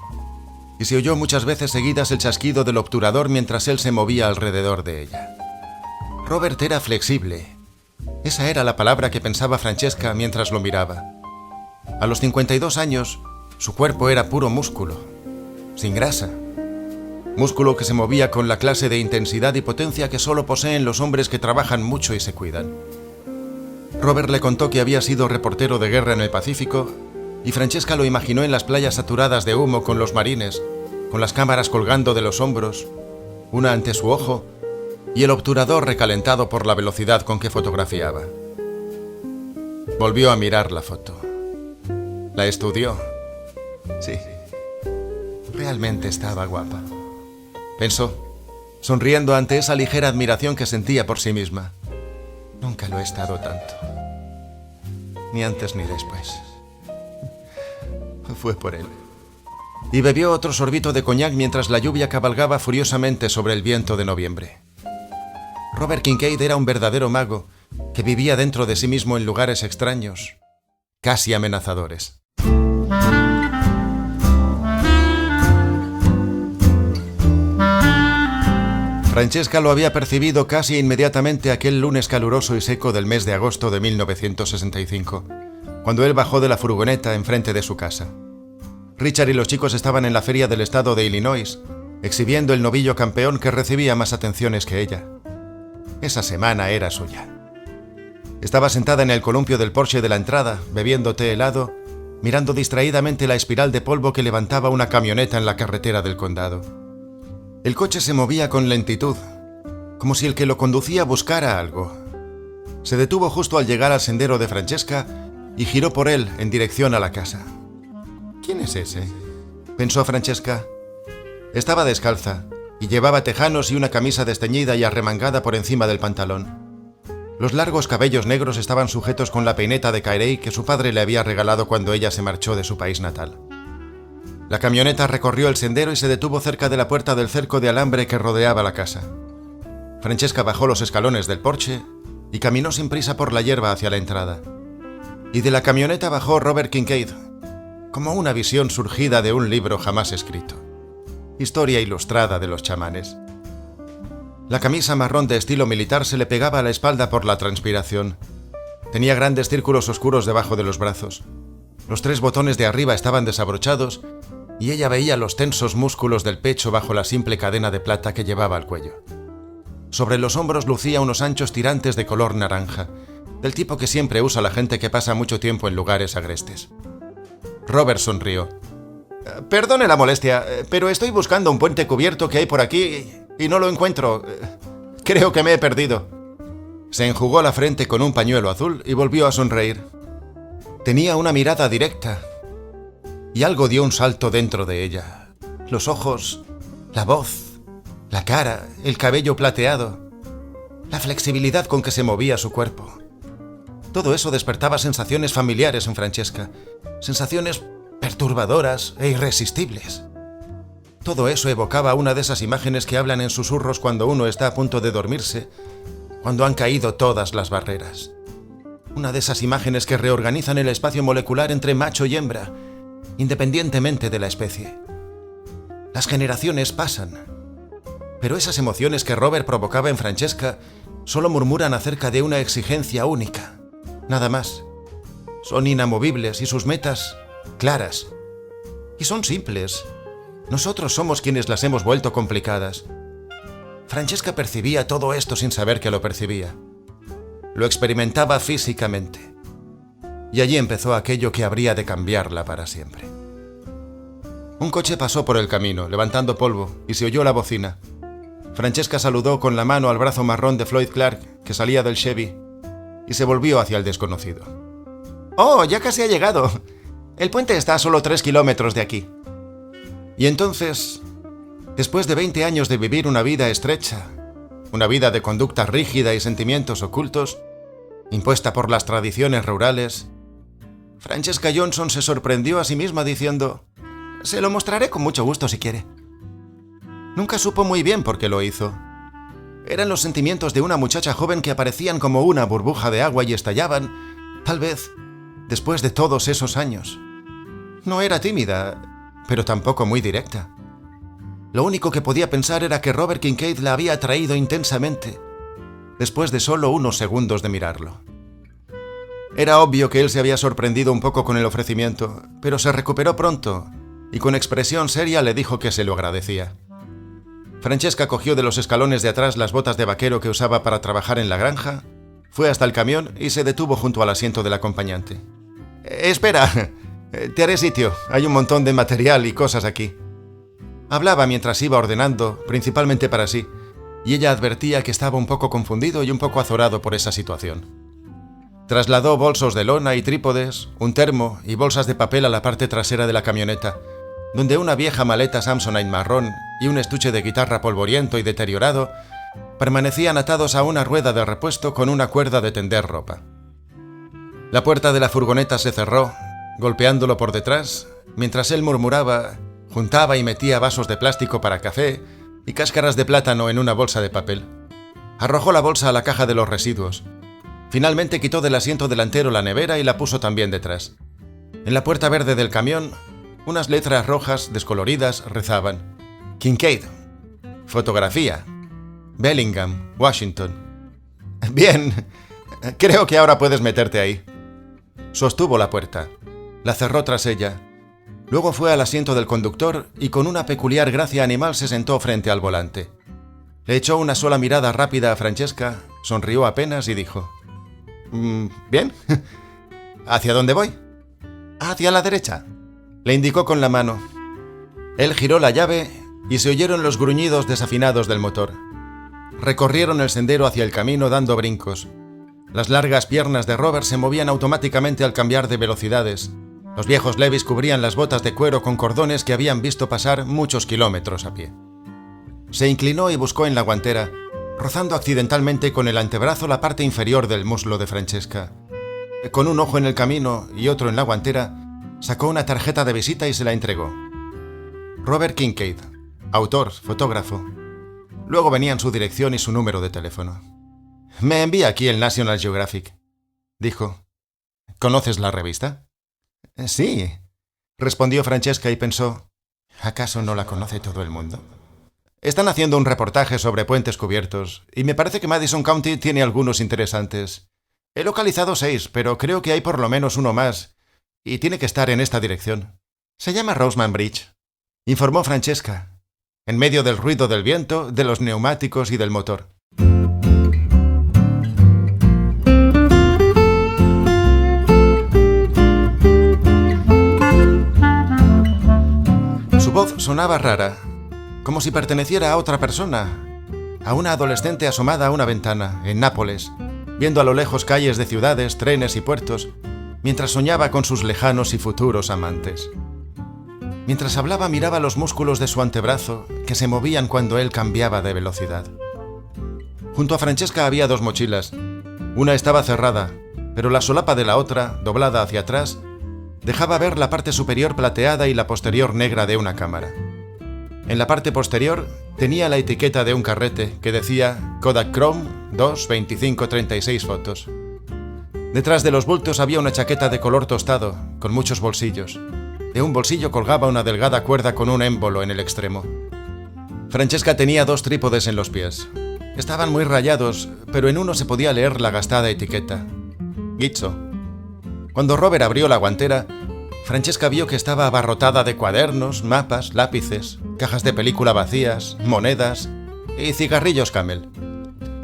Y se oyó muchas veces seguidas el chasquido del obturador mientras él se movía alrededor de ella. Robert era flexible. Esa era la palabra que pensaba Francesca mientras lo miraba. A los 52 años, su cuerpo era puro músculo, sin grasa. Músculo que se movía con la clase de intensidad y potencia que solo poseen los hombres que trabajan mucho y se cuidan. Robert le contó que había sido reportero de guerra en el Pacífico y Francesca lo imaginó en las playas saturadas de humo con los marines, con las cámaras colgando de los hombros, una ante su ojo y el obturador recalentado por la velocidad con que fotografiaba. Volvió a mirar la foto. La estudió. Sí, realmente estaba guapa, pensó, sonriendo ante esa ligera admiración que sentía por sí misma. Nunca lo he estado tanto, ni antes ni después. Fue por él. Y bebió otro sorbito de coñac mientras la lluvia cabalgaba furiosamente sobre el viento de noviembre. Robert Kincaid era un verdadero mago que vivía dentro de sí mismo en lugares extraños, casi amenazadores. Francesca lo había percibido casi inmediatamente aquel lunes caluroso y seco del mes de agosto de 1965, cuando él bajó de la furgoneta enfrente de su casa. Richard y los chicos estaban en la feria del estado de Illinois, exhibiendo el novillo campeón que recibía más atenciones que ella. Esa semana era suya. Estaba sentada en el columpio del Porsche de la entrada, bebiendo té helado, mirando distraídamente la espiral de polvo que levantaba una camioneta en la carretera del condado. El coche se movía con lentitud, como si el que lo conducía buscara algo. Se detuvo justo al llegar al sendero de Francesca y giró por él en dirección a la casa. ¿Quién es ese?, pensó Francesca. Estaba descalza y llevaba tejanos y una camisa desteñida y arremangada por encima del pantalón. Los largos cabellos negros estaban sujetos con la peineta de Carey que su padre le había regalado cuando ella se marchó de su país natal. La camioneta recorrió el sendero y se detuvo cerca de la puerta del cerco de alambre que rodeaba la casa. Francesca bajó los escalones del Porsche y caminó sin prisa por la hierba hacia la entrada. Y de la camioneta bajó Robert Kincaid, como una visión surgida de un libro jamás escrito. Historia ilustrada de los chamanes. La camisa marrón de estilo militar se le pegaba a la espalda por la transpiración. Tenía grandes círculos oscuros debajo de los brazos. Los 3 botones de arriba estaban desabrochados y ella veía los tensos músculos del pecho bajo la simple cadena de plata que llevaba al cuello. Sobre los hombros lucía unos anchos tirantes de color naranja, del tipo que siempre usa la gente que pasa mucho tiempo en lugares agrestes. Robert sonrió. Perdone la molestia, pero estoy buscando un puente cubierto que hay por aquí y no lo encuentro. Creo que me he perdido. Se enjugó la frente con un pañuelo azul y volvió a sonreír. Tenía una mirada directa y algo dio un salto dentro de ella. Los ojos, la voz, la cara, el cabello plateado, la flexibilidad con que se movía su cuerpo. Todo eso despertaba sensaciones familiares en Francesca, sensaciones perturbadoras e irresistibles. Todo eso evocaba una de esas imágenes que hablan en susurros cuando uno está a punto de dormirse cuando han caído todas las barreras. Una de esas imágenes que reorganizan el espacio molecular entre macho y hembra, independientemente de la especie. Las generaciones pasan, pero esas emociones que Robert provocaba en Francesca solo murmuran acerca de una exigencia única, nada más. Son inamovibles y sus metas claras. Y son simples. Nosotros somos quienes las hemos vuelto complicadas. Francesca percibía todo esto sin saber que lo percibía. Lo experimentaba físicamente. Y allí empezó aquello que habría de cambiarla para siempre. Un coche pasó por el camino, levantando polvo, y se oyó la bocina. Francesca saludó con la mano al brazo marrón de Floyd Clark, que salía del Chevy, y se volvió hacia el desconocido. «¡Oh, ya casi ha llegado! El puente está a solo 3 kilómetros de aquí». Y entonces, después de 20 años de vivir una vida estrecha, una vida de conducta rígida y sentimientos ocultos, impuesta por las tradiciones rurales, Francesca Johnson se sorprendió a sí misma diciendo: «Se lo mostraré con mucho gusto si quiere». Nunca supo muy bien por qué lo hizo. Eran los sentimientos de una muchacha joven que aparecían como una burbuja de agua y estallaban, tal vez, después de todos esos años. No era tímida, pero tampoco muy directa. Lo único que podía pensar era que Robert Kincaid la había atraído intensamente, después de solo unos segundos de mirarlo. Era obvio que él se había sorprendido un poco con el ofrecimiento, pero se recuperó pronto y con expresión seria le dijo que se lo agradecía. Francesca cogió de los escalones de atrás las botas de vaquero que usaba para trabajar en la granja, fue hasta el camión y se detuvo junto al asiento del acompañante. «Espera, te haré sitio, hay un montón de material y cosas aquí». Hablaba mientras iba ordenando, principalmente para sí, y ella advertía que estaba un poco confundido y un poco azorado por esa situación. Trasladó bolsos de lona y trípodes, un termo y bolsas de papel a la parte trasera de la camioneta, donde una vieja maleta Samsonite marrón y un estuche de guitarra polvoriento y deteriorado permanecían atados a una rueda de repuesto con una cuerda de tender ropa. La puerta de la furgoneta se cerró, golpeándolo por detrás, mientras él murmuraba, juntaba y metía vasos de plástico para café y cáscaras de plátano en una bolsa de papel. Arrojó la bolsa a la caja de los residuos. Finalmente quitó del asiento delantero la nevera y la puso también detrás. En la puerta verde del camión, unas letras rojas descoloridas rezaban: Kincaid, fotografía, Bellingham, Washington. «Bien, creo que ahora puedes meterte ahí». Sostuvo la puerta, la cerró tras ella, luego fue al asiento del conductor y con una peculiar gracia animal se sentó frente al volante. Le echó una sola mirada rápida a Francesca, sonrió apenas y dijo: «Bien, ¿hacia dónde voy?» «Hacia la derecha», le indicó con la mano. Él giró la llave y se oyeron los gruñidos desafinados del motor. Recorrieron el sendero hacia el camino dando brincos. Las largas piernas de Robert se movían automáticamente al cambiar de velocidades. Los viejos Levis cubrían las botas de cuero con cordones que habían visto pasar muchos kilómetros a pie. Se inclinó y buscó en la guantera, rozando accidentalmente con el antebrazo la parte inferior del muslo de Francesca. Con un ojo en el camino y otro en la guantera, sacó una tarjeta de visita y se la entregó. Robert Kincaid, autor, fotógrafo. Luego venían su dirección y su número de teléfono. «Me envía aquí el National Geographic», dijo. «¿Conoces la revista?» «Sí», respondió Francesca y pensó: ¿acaso no la conoce todo el mundo? Están haciendo un reportaje sobre puentes cubiertos y me parece que Madison County tiene algunos interesantes. He localizado 6, pero creo que hay por lo menos uno más y tiene que estar en esta dirección. Se llama Roseman Bridge», informó Francesca, en medio del ruido del viento, de los neumáticos y del motor. Su voz sonaba rara, como si perteneciera a otra persona, a una adolescente asomada a una ventana, en Nápoles, viendo a lo lejos calles de ciudades, trenes y puertos, mientras soñaba con sus lejanos y futuros amantes. Mientras hablaba miraba los músculos de su antebrazo, que se movían cuando él cambiaba de velocidad. Junto a Francesca había 2 mochilas. Una estaba cerrada, pero la solapa de la otra, doblada hacia atrás, dejaba ver la parte superior plateada y la posterior negra de una cámara. En la parte posterior tenía la etiqueta de un carrete que decía Kodak Chrome 2, 25, 36 fotos. Detrás de los bultos había una chaqueta de color tostado, con muchos bolsillos. De un bolsillo colgaba una delgada cuerda con un émbolo en el extremo. Francesca tenía 2 trípodes en los pies. Estaban muy rayados, pero en uno se podía leer la gastada etiqueta: Gizzo. Cuando Robert abrió la guantera, Francesca vio que estaba abarrotada de cuadernos, mapas, lápices, cajas de película vacías, monedas y cigarrillos Camel.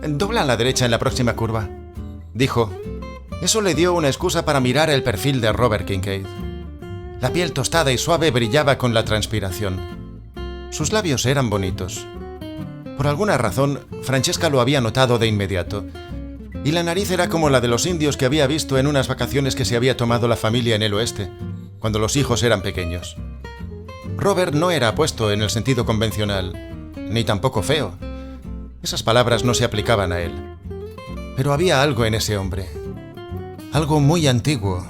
«Dobla a la derecha en la próxima curva», dijo. Eso le dio una excusa para mirar el perfil de Robert Kincaid. La piel tostada y suave brillaba con la transpiración. Sus labios eran bonitos. Por alguna razón, Francesca lo había notado de inmediato. Y la nariz era como la de los indios que había visto en unas vacaciones que se había tomado la familia en el oeste, cuando los hijos eran pequeños. Robert no era apuesto en el sentido convencional, ni tampoco feo. Esas palabras no se aplicaban a él. Pero había algo en ese hombre. Algo muy antiguo.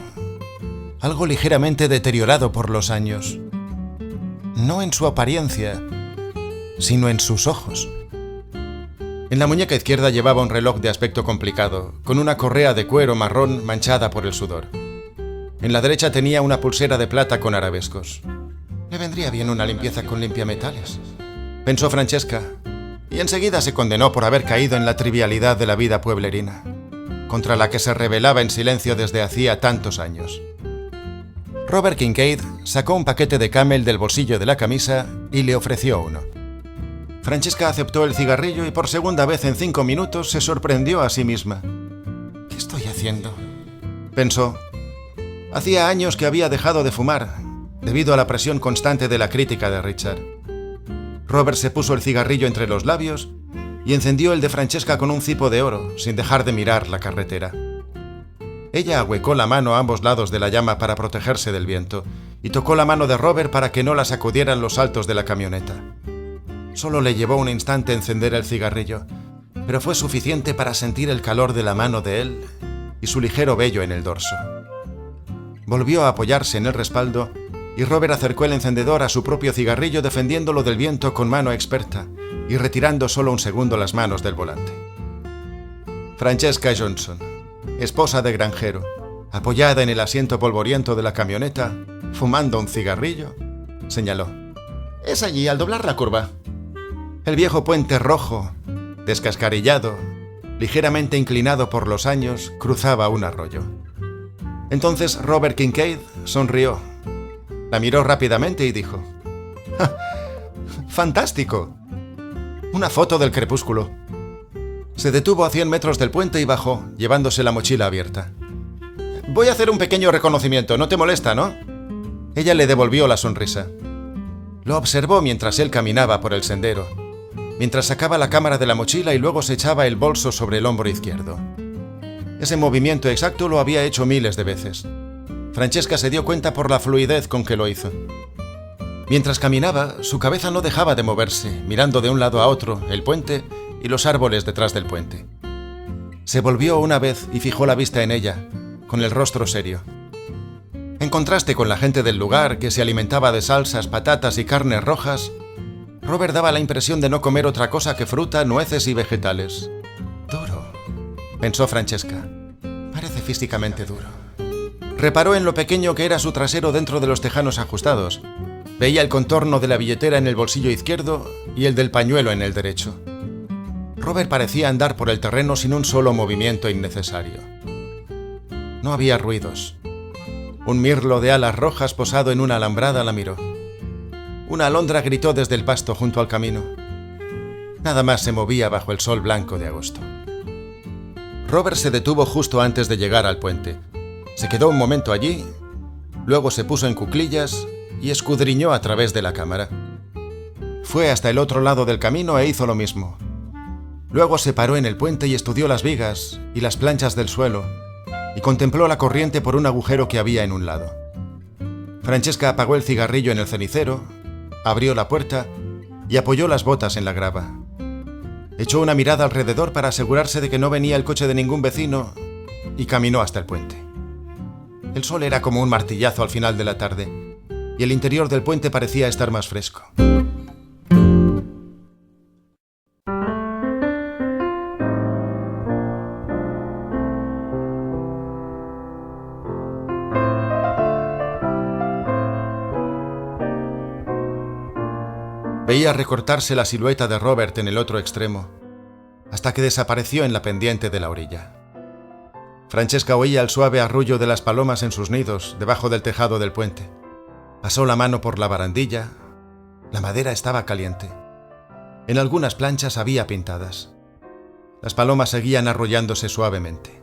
Algo ligeramente deteriorado por los años. No en su apariencia, sino en sus ojos. En la muñeca izquierda llevaba un reloj de aspecto complicado, con una correa de cuero marrón manchada por el sudor. En la derecha tenía una pulsera de plata con arabescos. Le vendría bien una limpieza con limpiametales, pensó Francesca, y enseguida se condenó por haber caído en la trivialidad de la vida pueblerina, contra la que se rebelaba en silencio desde hacía tantos años. Robert Kincaid sacó un paquete de Camel del bolsillo de la camisa y le ofreció uno. Francesca aceptó el cigarrillo y por segunda vez en 5 minutos se sorprendió a sí misma. «¿Qué estoy haciendo?», pensó. Hacía años que había dejado de fumar, debido a la presión constante de la crítica de Richard. Robert se puso el cigarrillo entre los labios y encendió el de Francesca con un cipo de oro, sin dejar de mirar la carretera. Ella ahuecó la mano a ambos lados de la llama para protegerse del viento y tocó la mano de Robert para que no la sacudieran los saltos de la camioneta. Solo le llevó un instante encender el cigarrillo, pero fue suficiente para sentir el calor de la mano de él y su ligero vello en el dorso. Volvió a apoyarse en el respaldo y Robert acercó el encendedor a su propio cigarrillo defendiéndolo del viento con mano experta y retirando solo un segundo las manos del volante. Francesca Johnson, esposa de granjero, apoyada en el asiento polvoriento de la camioneta, fumando un cigarrillo, señaló: «Es allí, al doblar la curva». El viejo puente rojo, descascarillado, ligeramente inclinado por los años, cruzaba un arroyo. Entonces Robert Kincaid sonrió, la miró rápidamente y dijo: «¡Ja! ¡Fantástico! Una foto del crepúsculo». Se detuvo a 100 metros del puente y bajó, llevándose la mochila abierta. «Voy a hacer un pequeño reconocimiento, no te molesta, ¿no?». Ella le devolvió la sonrisa. Lo observó mientras él caminaba por el sendero, mientras sacaba la cámara de la mochila y luego se echaba el bolso sobre el hombro izquierdo. Ese movimiento exacto lo había hecho miles de veces. Francesca se dio cuenta por la fluidez con que lo hizo. Mientras caminaba, su cabeza no dejaba de moverse, mirando de un lado a otro el puente y los árboles detrás del puente. Se volvió una vez y fijó la vista en ella, con el rostro serio. En contraste con la gente del lugar, que se alimentaba de salsas, patatas y carnes rojas, Robert daba la impresión de no comer otra cosa que fruta, nueces y vegetales. «Duro», pensó Francesca. «Parece físicamente duro». Reparó en lo pequeño que era su trasero dentro de los tejanos ajustados. Veía el contorno de la billetera en el bolsillo izquierdo y el del pañuelo en el derecho. Robert parecía andar por el terreno sin un solo movimiento innecesario. No había ruidos. Un mirlo de alas rojas posado en una alambrada la miró. Una alondra gritó desde el pasto junto al camino. Nada más se movía bajo el sol blanco de agosto. Robert se detuvo justo antes de llegar al puente. Se quedó un momento allí, luego se puso en cuclillas y escudriñó a través de la cámara. Fue hasta el otro lado del camino e hizo lo mismo. Luego se paró en el puente y estudió las vigas y las planchas del suelo y contempló la corriente por un agujero que había en un lado. Francesca apagó el cigarrillo en el cenicero, abrió la puerta y apoyó las botas en la grava. Echó una mirada alrededor para asegurarse de que no venía el coche de ningún vecino y caminó hasta el puente. El sol era como un martillazo al final de la tarde y el interior del puente parecía estar más fresco. Veía recortarse la silueta de Robert en el otro extremo, hasta que desapareció en la pendiente de la orilla. Francesca oía el suave arrullo de las palomas en sus nidos debajo del tejado del puente. Pasó la mano por la barandilla. La madera estaba caliente. En algunas planchas había pintadas. Las palomas seguían arrullándose suavemente.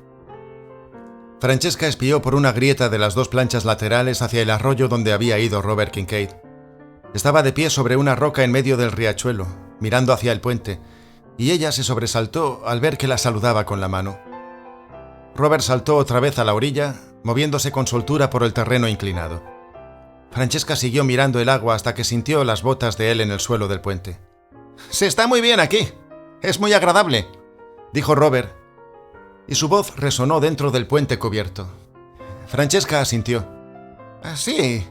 Francesca espió por una grieta de las dos planchas laterales hacia el arroyo donde había ido Robert Kincaid. Estaba de pie sobre una roca en medio del riachuelo, mirando hacia el puente, y ella se sobresaltó al ver que la saludaba con la mano. Robert saltó otra vez a la orilla, moviéndose con soltura por el terreno inclinado. Francesca siguió mirando el agua hasta que sintió las botas de él en el suelo del puente. «Se está muy bien aquí. Es muy agradable», dijo Robert, y su voz resonó dentro del puente cubierto. Francesca asintió. «Sí.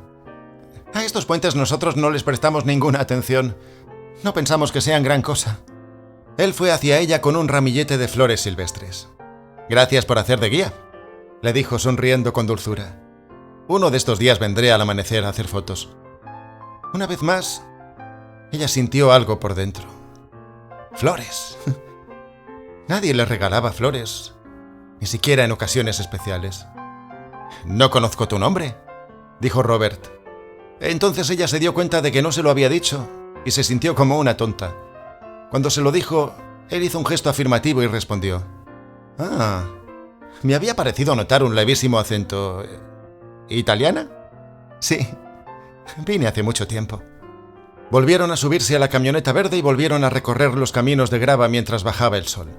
A estos puentes nosotros no les prestamos ninguna atención. No pensamos que sean gran cosa». Él fue hacia ella con un ramillete de flores silvestres. «Gracias por hacer de guía», le dijo sonriendo con dulzura. «Uno de estos días vendré al amanecer a hacer fotos». Una vez más, ella sintió algo por dentro. Flores. Nadie le regalaba flores, ni siquiera en ocasiones especiales. «No conozco tu nombre», dijo Robert. Entonces ella se dio cuenta de que no se lo había dicho y se sintió como una tonta. Cuando se lo dijo, él hizo un gesto afirmativo y respondió. «Ah, me había parecido notar un levísimo acento. ¿Italiana?» «Sí, vine hace mucho tiempo». Volvieron a subirse a la camioneta verde y volvieron a recorrer los caminos de grava mientras bajaba el sol.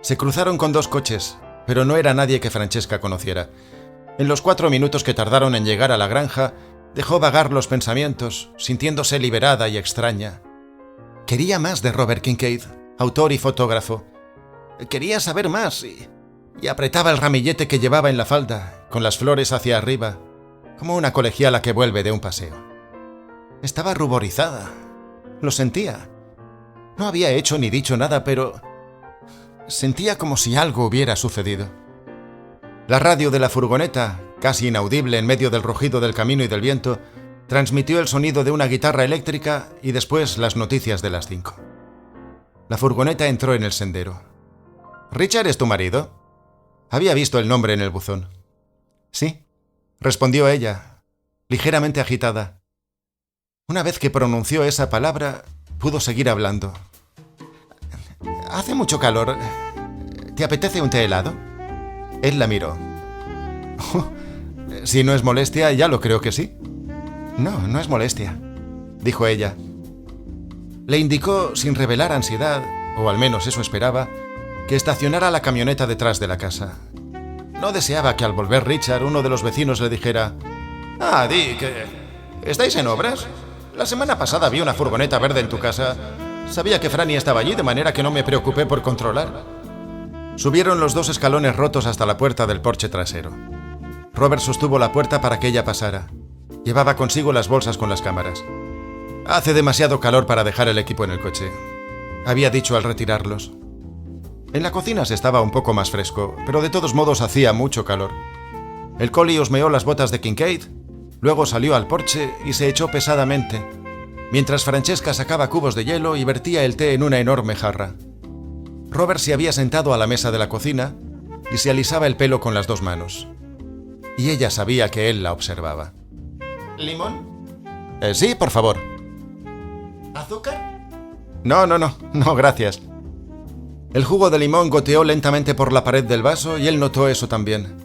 Se cruzaron con dos coches, pero no era nadie que Francesca conociera. En los 4 minutos que tardaron en llegar a la granja, dejó vagar los pensamientos, sintiéndose liberada y extraña. Quería más de Robert Kincaid, autor y fotógrafo. Quería saber más y apretaba el ramillete que llevaba en la falda, con las flores hacia arriba, como una colegiala que vuelve de un paseo. Estaba ruborizada. Lo sentía. No había hecho ni dicho nada, pero sentía como si algo hubiera sucedido. La radio de la furgoneta, casi inaudible en medio del rugido del camino y del viento, transmitió el sonido de una guitarra eléctrica y después las noticias de las 5. La furgoneta entró en el sendero. «¿Richard es tu marido?» Había visto el nombre en el buzón. «Sí», respondió ella, ligeramente agitada. Una vez que pronunció esa palabra, pudo seguir hablando. «Hace mucho calor. ¿Te apetece un té helado?» Él la miró. «Si no es molestia, ya lo creo que sí». «No, no es molestia», dijo ella. Le indicó, sin revelar ansiedad, o al menos eso esperaba, que estacionara la camioneta detrás de la casa. No deseaba que al volver Richard, uno de los vecinos le dijera: «Ah, Dick, ¿estáis en obras? La semana pasada vi una furgoneta verde en tu casa. Sabía que Franny estaba allí, de manera que no me preocupé por controlar». Subieron los 2 escalones rotos hasta la puerta del porche trasero. Robert sostuvo la puerta para que ella pasara. Llevaba consigo las bolsas con las cámaras. «Hace demasiado calor para dejar el equipo en el coche», había dicho al retirarlos. En la cocina se estaba un poco más fresco, pero de todos modos hacía mucho calor. El collie husmeó las botas de Kincaid, luego salió al porche y se echó pesadamente, mientras Francesca sacaba cubos de hielo y vertía el té en una enorme jarra. Robert se había sentado a la mesa de la cocina y se alisaba el pelo con las 2 manos. Y ella sabía que él la observaba. «¿Limón?» Sí, por favor». «¿Azúcar?» No, gracias». El jugo de limón goteó lentamente por la pared del vaso y él notó eso también.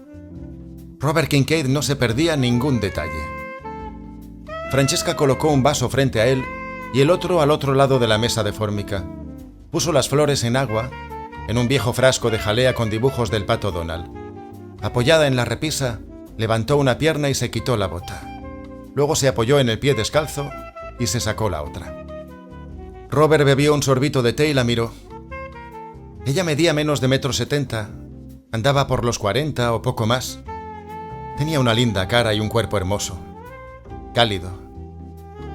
Robert Kincaid no se perdía ningún detalle. Francesca colocó un vaso frente a él y el otro al otro lado de la mesa de fórmica. Puso las flores en agua, en un viejo frasco de jalea con dibujos del pato Donald. Apoyada en la repisa, levantó una pierna y se quitó la bota. Luego se apoyó en el pie descalzo y se sacó la otra. Robert bebió un sorbito de té y la miró. Ella medía menos de 1,70 m, andaba por los 40 o poco más. Tenía una linda cara y un cuerpo hermoso, cálido.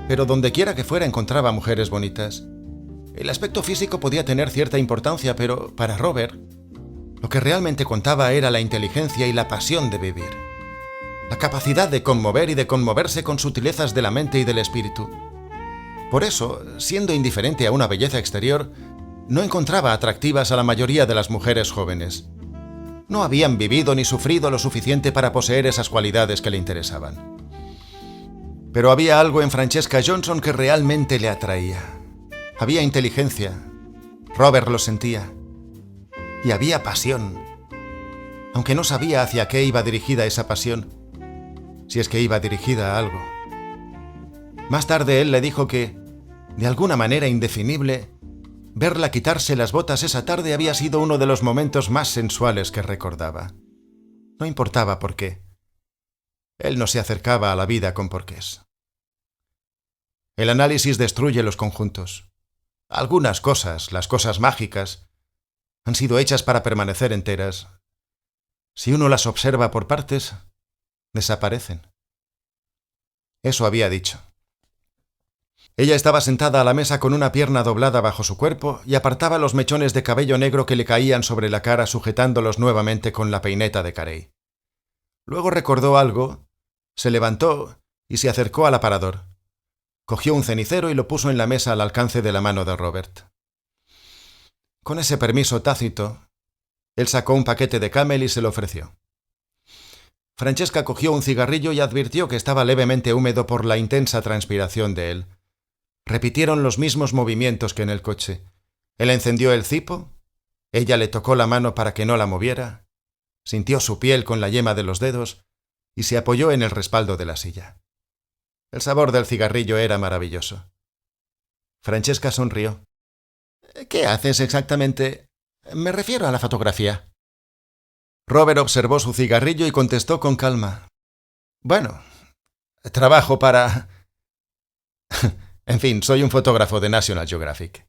Pero donde quiera que fuera encontraba mujeres bonitas. El aspecto físico podía tener cierta importancia, pero para Robert, lo que realmente contaba era la inteligencia y la pasión de vivir. La capacidad de conmover y de conmoverse con sutilezas de la mente y del espíritu. Por eso, siendo indiferente a una belleza exterior, no encontraba atractivas a la mayoría de las mujeres jóvenes. No habían vivido ni sufrido lo suficiente para poseer esas cualidades que le interesaban. Pero había algo en Francesca Johnson que realmente le atraía. Había inteligencia. Robert lo sentía. Y había pasión. Aunque no sabía hacia qué iba dirigida esa pasión, si es que iba dirigida a algo. Más tarde él le dijo que, de alguna manera indefinible, verla quitarse las botas esa tarde había sido uno de los momentos más sensuales que recordaba. No importaba por qué. Él no se acercaba a la vida con porqués. El análisis destruye los conjuntos. Algunas cosas, las cosas mágicas, han sido hechas para permanecer enteras. Si uno las observa por partes, desaparecen. Eso había dicho. Ella estaba sentada a la mesa con una pierna doblada bajo su cuerpo y apartaba los mechones de cabello negro que le caían sobre la cara sujetándolos nuevamente con la peineta de Carey. Luego recordó algo, se levantó y se acercó al aparador. Cogió un cenicero y lo puso en la mesa al alcance de la mano de Robert. Con ese permiso tácito, él sacó un paquete de Camel y se lo ofreció. Francesca cogió un cigarrillo y advirtió que estaba levemente húmedo por la intensa transpiración de él. Repitieron los mismos movimientos que en el coche. Él encendió el cipo, ella le tocó la mano para que no la moviera, sintió su piel con la yema de los dedos y se apoyó en el respaldo de la silla. El sabor del cigarrillo era maravilloso. Francesca sonrió. «¿Qué haces exactamente? Me refiero a la fotografía». Robert observó su cigarrillo y contestó con calma. «Bueno, trabajo para... en fin, soy un fotógrafo de National Geographic.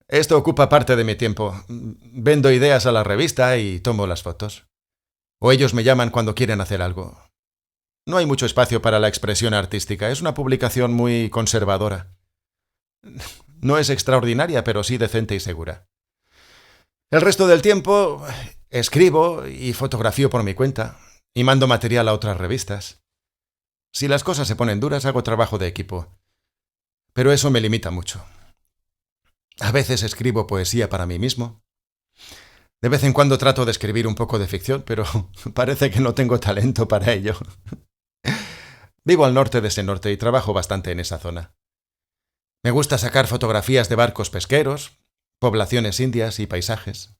Esto ocupa parte de mi tiempo. Vendo ideas a la revista y tomo las fotos. O ellos me llaman cuando quieren hacer algo. No hay mucho espacio para la expresión artística. Es una publicación muy conservadora. No es extraordinaria, pero sí decente y segura. El resto del tiempo escribo y fotografío por mi cuenta y mando material a otras revistas. Si las cosas se ponen duras, hago trabajo de equipo. Pero eso me limita mucho. A veces escribo poesía para mí mismo. De vez en cuando trato de escribir un poco de ficción, pero parece que no tengo talento para ello. Vivo al norte de ese norte y trabajo bastante en esa zona. Me gusta sacar fotografías de barcos pesqueros, poblaciones indias y paisajes.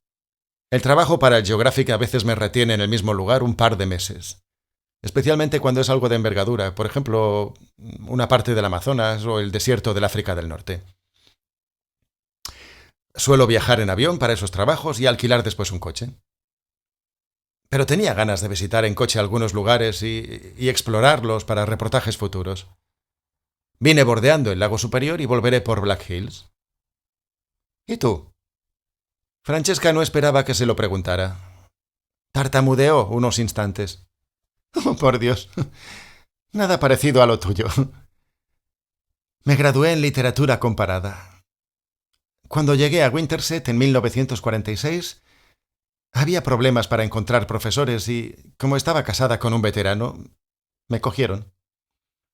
El trabajo para el Geographic a veces me retiene en el mismo lugar un par de meses. Especialmente cuando es algo de envergadura, por ejemplo, una parte del Amazonas o el desierto del África del Norte. Suelo viajar en avión para esos trabajos y alquilar después un coche. Pero tenía ganas de visitar en coche algunos lugares y explorarlos para reportajes futuros. Vine bordeando el lago Superior y volveré por Black Hills. ¿Y tú? Francesca no esperaba que se lo preguntara. Tartamudeó unos instantes. Oh, por Dios. Nada parecido a lo tuyo. Me gradué en literatura comparada. Cuando llegué a Winterset en 1946, había problemas para encontrar profesores y, como estaba casada con un veterano, me cogieron.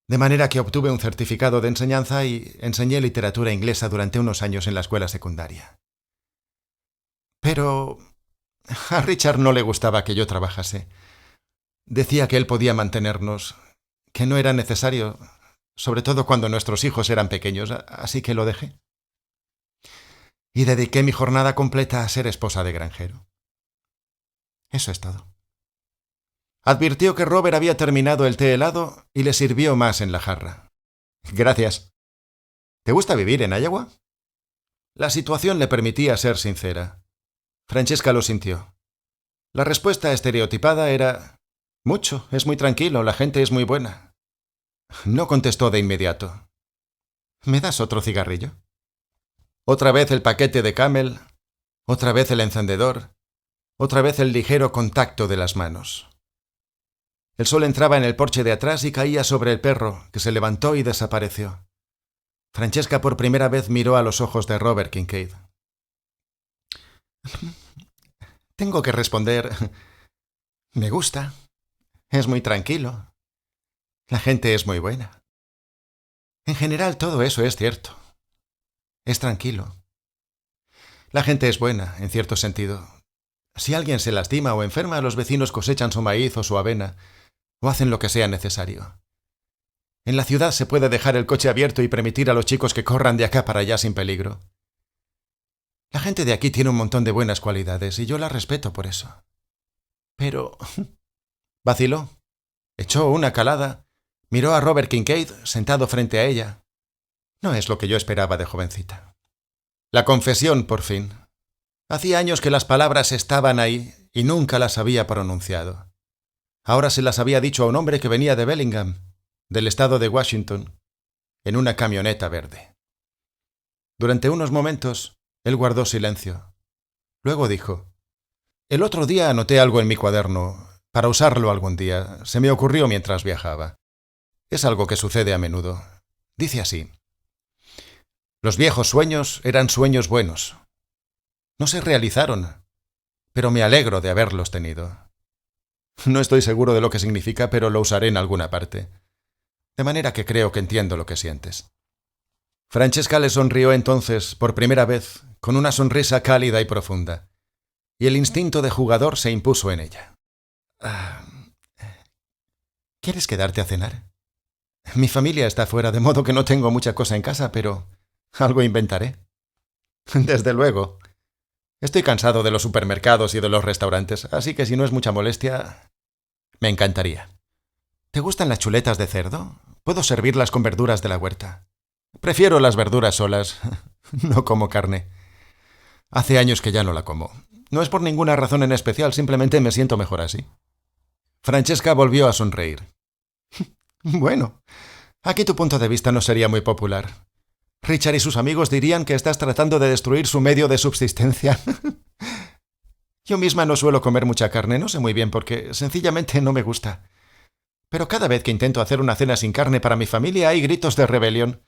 De manera que obtuve un certificado de enseñanza y enseñé literatura inglesa durante unos años en la escuela secundaria. Pero a Richard no le gustaba que yo trabajase. Decía que él podía mantenernos, que no era necesario, sobre todo cuando nuestros hijos eran pequeños, así que lo dejé. Y dediqué mi jornada completa a ser esposa de granjero. Eso es todo. Advirtió que Robert había terminado el té helado y le sirvió más en la jarra. Gracias. ¿Te gusta vivir en Iowa? La situación le permitía ser sincera. Francesca lo sintió. La respuesta estereotipada era: mucho, es muy tranquilo, la gente es muy buena. No contestó de inmediato. ¿Me das otro cigarrillo? Otra vez el paquete de Camel, otra vez el encendedor, otra vez el ligero contacto de las manos. El sol entraba en el porche de atrás y caía sobre el perro, que se levantó y desapareció. Francesca por primera vez miró a los ojos de Robert Kincaid. Tengo que responder: me gusta, es muy tranquilo, la gente es muy buena. En general todo eso es cierto. Es tranquilo. La gente es buena, en cierto sentido. Si alguien se lastima o enferma, los vecinos cosechan su maíz o su avena, o hacen lo que sea necesario. En la ciudad se puede dejar el coche abierto y permitir a los chicos que corran de acá para allá sin peligro. La gente de aquí tiene un montón de buenas cualidades y yo la respeto por eso. Pero vaciló, echó una calada, miró a Robert Kincaid sentado frente a ella. No es lo que yo esperaba de jovencita. La confesión, por fin. Hacía años que las palabras estaban ahí y nunca las había pronunciado. Ahora se las había dicho a un hombre que venía de Bellingham, del estado de Washington, en una camioneta verde. Durante unos momentos, él guardó silencio. Luego dijo: «El otro día anoté algo en mi cuaderno, para usarlo algún día. Se me ocurrió mientras viajaba. Es algo que sucede a menudo. Dice así: los viejos sueños eran sueños buenos. No se realizaron, pero me alegro de haberlos tenido. No estoy seguro de lo que significa, pero lo usaré en alguna parte. De manera que creo que entiendo lo que sientes». Francesca le sonrió entonces, por primera vez, con una sonrisa cálida y profunda, y el instinto de jugador se impuso en ella. ¿Quieres quedarte a cenar? Mi familia está fuera, de modo que no tengo mucha cosa en casa, pero algo inventaré. Desde luego. Estoy cansado de los supermercados y de los restaurantes, así que si no es mucha molestia, me encantaría. ¿Te gustan las chuletas de cerdo? Puedo servirlas con verduras de la huerta. Prefiero las verduras solas. No como carne. Hace años que ya no la como. No es por ninguna razón en especial, simplemente me siento mejor así. Francesca volvió a sonreír. Bueno, aquí tu punto de vista no sería muy popular. Richard y sus amigos dirían que estás tratando de destruir su medio de subsistencia. Yo misma no suelo comer mucha carne, no sé muy bien por qué, sencillamente no me gusta. Pero cada vez que intento hacer una cena sin carne para mi familia hay gritos de rebelión,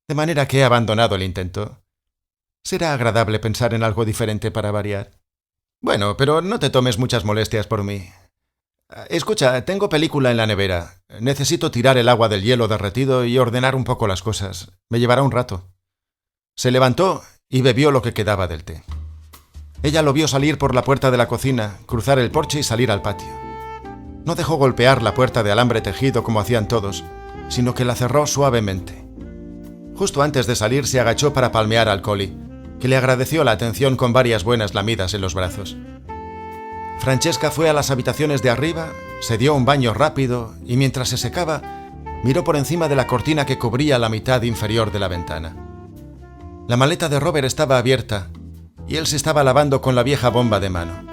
de manera que he abandonado el intento. Será agradable pensar en algo diferente para variar. Bueno, pero no te tomes muchas molestias por mí. Escucha, tengo película en la nevera. Necesito tirar el agua del hielo derretido y ordenar un poco las cosas. Me llevará un rato. Se levantó y bebió lo que quedaba del té. Ella lo vio salir por la puerta de la cocina, cruzar el porche y salir al patio. No dejó golpear la puerta de alambre tejido como hacían todos, sino que la cerró suavemente. Justo antes de salir se agachó para palmear al collie, que le agradeció la atención con varias buenas lamidas en los brazos. Francesca fue a las habitaciones de arriba, se dio un baño rápido y mientras se secaba, miró por encima de la cortina que cubría la mitad inferior de la ventana. La maleta de Robert estaba abierta y él se estaba lavando con la vieja bomba de mano.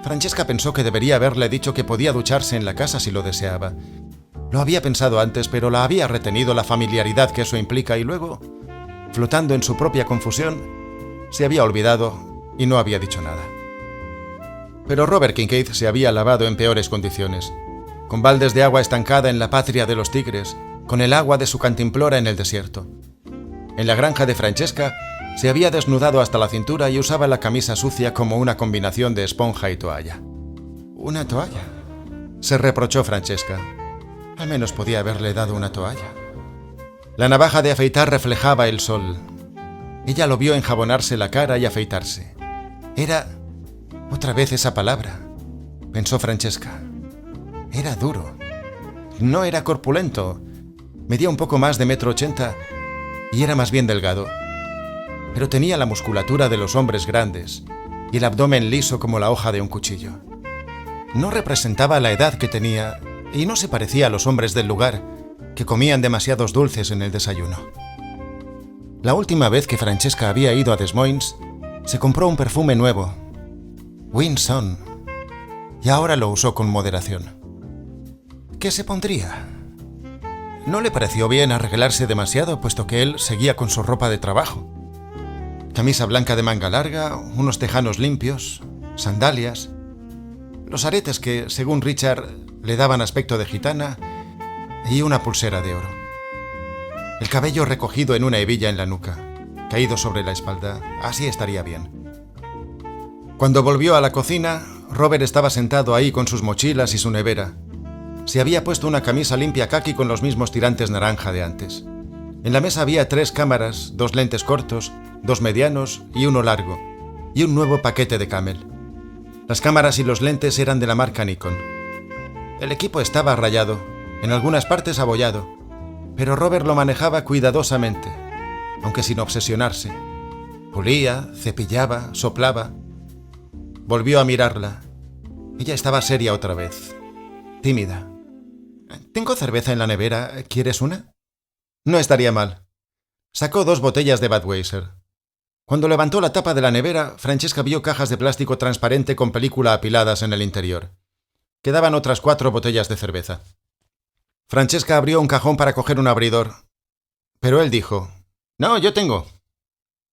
Francesca pensó que debería haberle dicho que podía ducharse en la casa si lo deseaba. Lo había pensado antes, pero la había retenido la familiaridad que eso implica y luego, flotando en su propia confusión, se había olvidado y no había dicho nada. Pero Robert Kincaid se había lavado en peores condiciones, con baldes de agua estancada en la patria de los tigres, con el agua de su cantimplora en el desierto. En la granja de Francesca se había desnudado hasta la cintura y usaba la camisa sucia como una combinación de esponja y toalla. ¿Una toalla?, se reprochó Francesca. Al menos podía haberle dado una toalla. La navaja de afeitar reflejaba el sol. Ella lo vio enjabonarse la cara y afeitarse. Era... otra vez esa palabra, pensó Francesca. Era duro. No era corpulento. Medía un poco más de 1,80 m y era más bien delgado. Pero tenía la musculatura de los hombres grandes y el abdomen liso como la hoja de un cuchillo. No representaba la edad que tenía y no se parecía a los hombres del lugar, que comían demasiados dulces en el desayuno. La última vez que Francesca había ido a Des Moines, se compró un perfume nuevo, Winson, y ahora lo usó con moderación. ¿Qué se pondría? No le pareció bien arreglarse demasiado, puesto que él seguía con su ropa de trabajo. Camisa blanca de manga larga, unos tejanos limpios, sandalias, los aretes que, según Richard, le daban aspecto de gitana y una pulsera de oro. El cabello recogido en una hebilla en la nuca, caído sobre la espalda, así estaría bien. Cuando volvió a la cocina, Robert estaba sentado ahí con sus mochilas y su nevera. Se había puesto una camisa limpia caqui con los mismos tirantes naranja de antes. En la mesa había 3 cámaras, 2 lentes cortos, 2 medianos y uno largo, y un nuevo paquete de Camel. Las cámaras y los lentes eran de la marca Nikon. El equipo estaba rayado, en algunas partes abollado, pero Robert lo manejaba cuidadosamente, aunque sin obsesionarse. Pulía, cepillaba, soplaba. Volvió a mirarla. Ella estaba seria otra vez, tímida. «Tengo cerveza en la nevera, ¿quieres una?» No estaría mal. Sacó 2 botellas de Budweiser. Cuando levantó la tapa de la nevera, Francesca vio cajas de plástico transparente con película apiladas en el interior. Quedaban otras 4 botellas de cerveza. Francesca abrió un cajón para coger un abridor, pero él dijo: «No, yo tengo».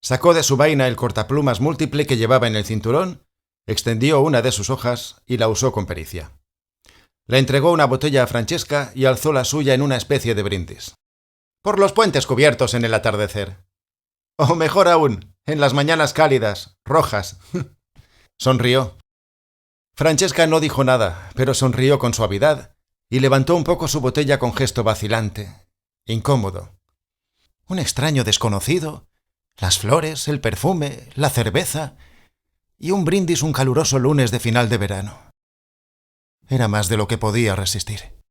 Sacó de su vaina el cortaplumas múltiple que llevaba en el cinturón, extendió una de sus hojas y la usó con pericia. Le entregó una botella a Francesca y alzó la suya en una especie de brindis. «Por los puentes cubiertos en el atardecer. O mejor aún, en las mañanas cálidas, rojas». Sonrió. Francesca no dijo nada, pero sonrió con suavidad y levantó un poco su botella con gesto vacilante, incómodo. Un extraño desconocido, las flores, el perfume, la cerveza y un brindis un caluroso lunes de final de verano. Era más de lo que podía resistir.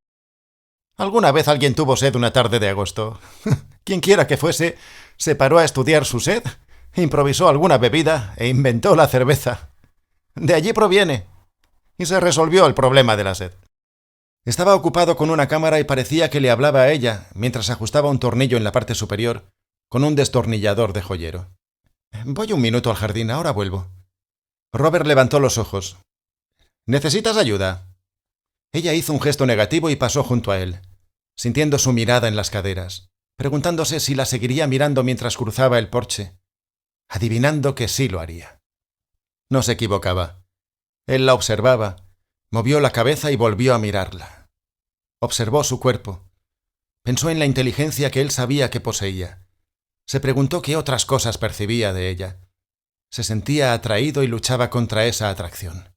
¿Alguna vez alguien tuvo sed una tarde de agosto? Quienquiera que fuese, se paró a estudiar su sed, improvisó alguna bebida e inventó la cerveza. De allí proviene. Y se resolvió el problema de la sed. Estaba ocupado con una cámara y parecía que le hablaba a ella mientras ajustaba un tornillo en la parte superior con un destornillador de joyero. «Voy un minuto al jardín, ahora vuelvo». Robert levantó los ojos. «¿Necesitas ayuda?» Ella hizo un gesto negativo y pasó junto a él, sintiendo su mirada en las caderas, preguntándose si la seguiría mirando mientras cruzaba el porche, adivinando que sí lo haría. No se equivocaba. Él la observaba, movió la cabeza y volvió a mirarla. Observó su cuerpo. Pensó en la inteligencia que él sabía que poseía. Se preguntó qué otras cosas percibía de ella. Se sentía atraído y luchaba contra esa atracción.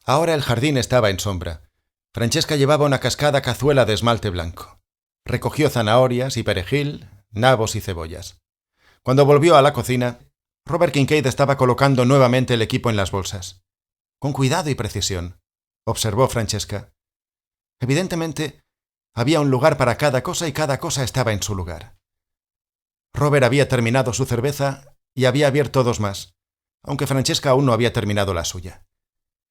Ahora el jardín estaba en sombra. Francesca llevaba una cascada cazuela de esmalte blanco. Recogió zanahorias y perejil, nabos y cebollas. Cuando volvió a la cocina, Robert Kincaid estaba colocando nuevamente el equipo en las bolsas. Con cuidado y precisión, observó Francesca. Evidentemente, había un lugar para cada cosa y cada cosa estaba en su lugar. Robert había terminado su cerveza y había abierto 2 más, aunque Francesca aún no había terminado la suya.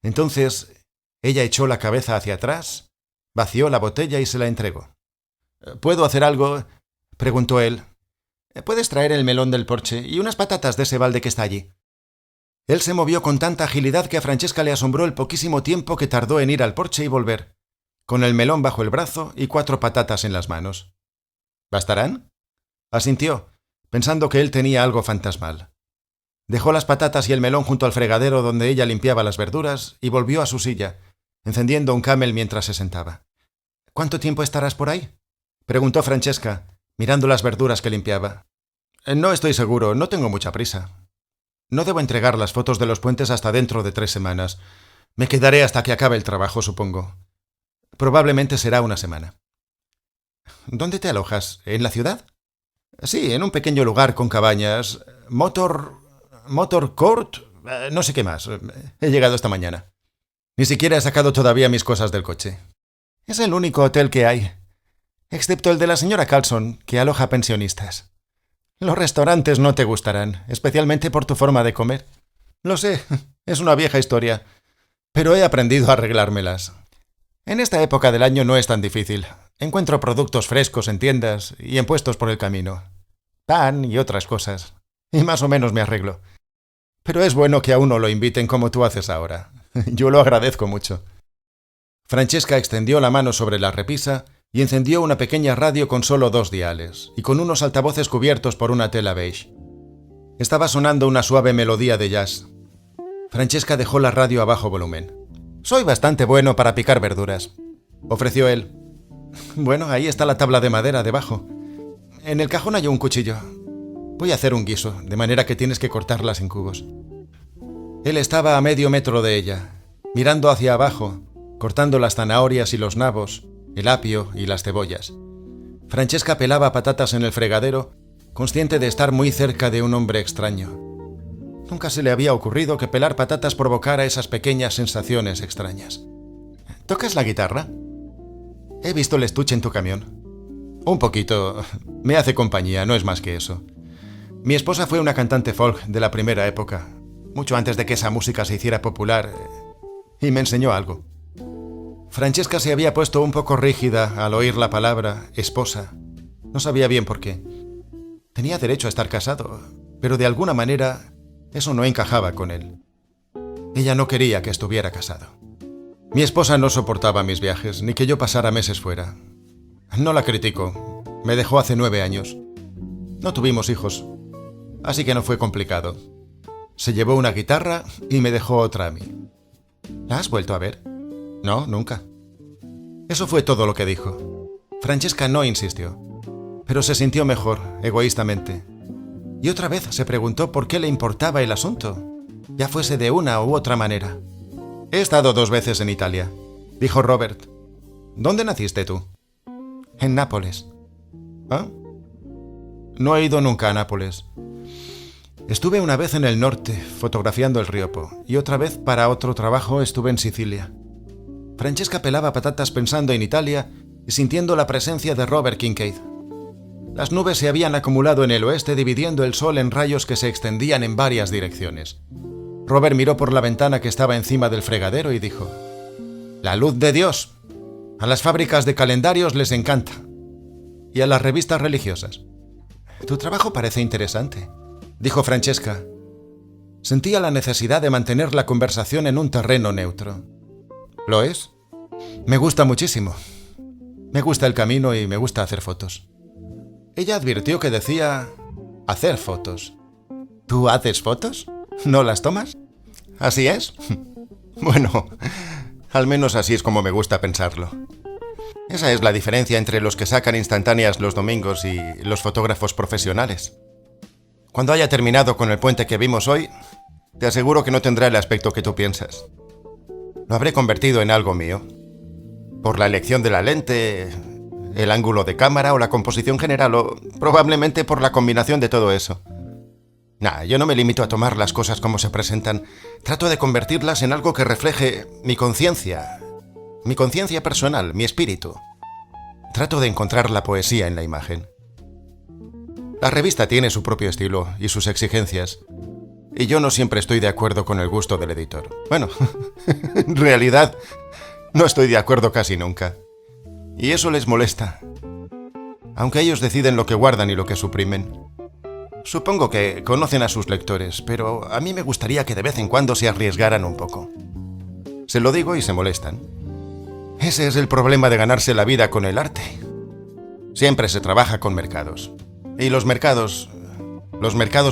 Entonces, ella echó la cabeza hacia atrás, vació la botella y se la entregó. «¿Puedo hacer algo?», preguntó él. «Puedes traer el melón del porche y unas patatas de ese balde que está allí». Él se movió con tanta agilidad que a Francesca le asombró el poquísimo tiempo que tardó en ir al porche y volver, con el melón bajo el brazo y 4 patatas en las manos. «¿Bastarán?», asintió, pensando que él tenía algo fantasmal. Dejó las patatas y el melón junto al fregadero donde ella limpiaba las verduras y volvió a su silla, encendiendo un Camel mientras se sentaba. «¿Cuánto tiempo estarás por ahí?», preguntó Francesca, mirando las verduras que limpiaba. «No estoy seguro, no tengo mucha prisa. No debo entregar las fotos de los puentes hasta dentro de 3 semanas. Me quedaré hasta que acabe el trabajo, supongo. Probablemente será una semana». «¿Dónde te alojas? ¿En la ciudad?» «Sí, en un pequeño lugar con cabañas. Motor Court, no sé qué más. He llegado esta mañana. Ni siquiera he sacado todavía mis cosas del coche. Es el único hotel que hay, excepto el de la señora Carlson, que aloja pensionistas. Los restaurantes no te gustarán, especialmente por tu forma de comer. Lo sé, es una vieja historia, pero he aprendido a arreglármelas. En esta época del año no es tan difícil. Encuentro productos frescos en tiendas y en puestos por el camino. Pan y otras cosas. Y más o menos me arreglo. Pero es bueno que a uno lo inviten como tú haces ahora. Yo lo agradezco mucho». Francesca extendió la mano sobre la repisa y encendió una pequeña radio con solo 2 diales y con unos altavoces cubiertos por una tela beige. Estaba sonando una suave melodía de jazz. Francesca dejó la radio a bajo volumen. «Soy bastante bueno para picar verduras», ofreció él. «Bueno, ahí está la tabla de madera debajo. En el cajón hay un cuchillo. Voy a hacer un guiso, de manera que tienes que cortarlas en cubos». Él estaba a medio metro de ella, mirando hacia abajo, cortando las zanahorias y los nabos, el apio y las cebollas. Francesca pelaba patatas en el fregadero, consciente de estar muy cerca de un hombre extraño. Nunca se le había ocurrido que pelar patatas provocara esas pequeñas sensaciones extrañas. ¿Tocas la guitarra? He visto el estuche en tu camión. Un poquito. Me hace compañía, no es más que eso. Mi esposa fue una cantante folk de la primera época, mucho antes de que esa música se hiciera popular, y me enseñó algo. Francesca se había puesto un poco rígida al oír la palabra esposa. No sabía bien por qué. Tenía derecho a estar casado, pero de alguna manera eso no encajaba con él. Ella no quería que estuviera casado. Mi esposa no soportaba mis viajes, ni que yo pasara meses fuera. No la critico. Me dejó hace 9 años. No tuvimos hijos, así que no fue complicado. Se llevó una guitarra y me dejó otra a mí. ¿La has vuelto a ver? No, nunca. Eso fue todo lo que dijo. Francesca no insistió, pero se sintió mejor, egoístamente. Y otra vez se preguntó por qué le importaba el asunto, ya fuese de una u otra manera. He estado 2 veces en Italia, dijo Robert. ¿Dónde naciste tú? En Nápoles. ¿Ah? No he ido nunca a Nápoles. Estuve una vez en el norte, fotografiando el río Po, y otra vez para otro trabajo estuve en Sicilia. Francesca pelaba patatas pensando en Italia y sintiendo la presencia de Robert Kincaid. Las nubes se habían acumulado en el oeste, dividiendo el sol en rayos que se extendían en varias direcciones. Robert miró por la ventana que estaba encima del fregadero y dijo: «La luz de Dios. A las fábricas de calendarios les encanta. Y a las revistas religiosas». «Tu trabajo parece interesante», dijo Francesca. Sentía la necesidad de mantener la conversación en un terreno neutro. ¿Lo es? Me gusta muchísimo. Me gusta el camino y me gusta hacer fotos. Ella advirtió que decía hacer fotos. ¿Tú haces fotos? ¿No las tomas? ¿Así es? Bueno, al menos así es como me gusta pensarlo. Esa es la diferencia entre los que sacan instantáneas los domingos y los fotógrafos profesionales. Cuando haya terminado con el puente que vimos hoy, te aseguro que no tendrá el aspecto que tú piensas. Lo habré convertido en algo mío. Por la elección de la lente, el ángulo de cámara o la composición general, o probablemente por la combinación de todo eso. Yo no me limito a tomar las cosas como se presentan. Trato de convertirlas en algo que refleje mi conciencia personal, mi espíritu. Trato de encontrar la poesía en la imagen. La revista tiene su propio estilo y sus exigencias, y yo no siempre estoy de acuerdo con el gusto del editor. Bueno, en realidad, no estoy de acuerdo casi nunca. Y eso les molesta. Aunque ellos deciden lo que guardan y lo que suprimen. Supongo que conocen a sus lectores, pero a mí me gustaría que de vez en cuando se arriesgaran un poco. Se lo digo y se molestan. Ese es el problema de ganarse la vida con el arte. Siempre se trabaja con mercados. Y los mercados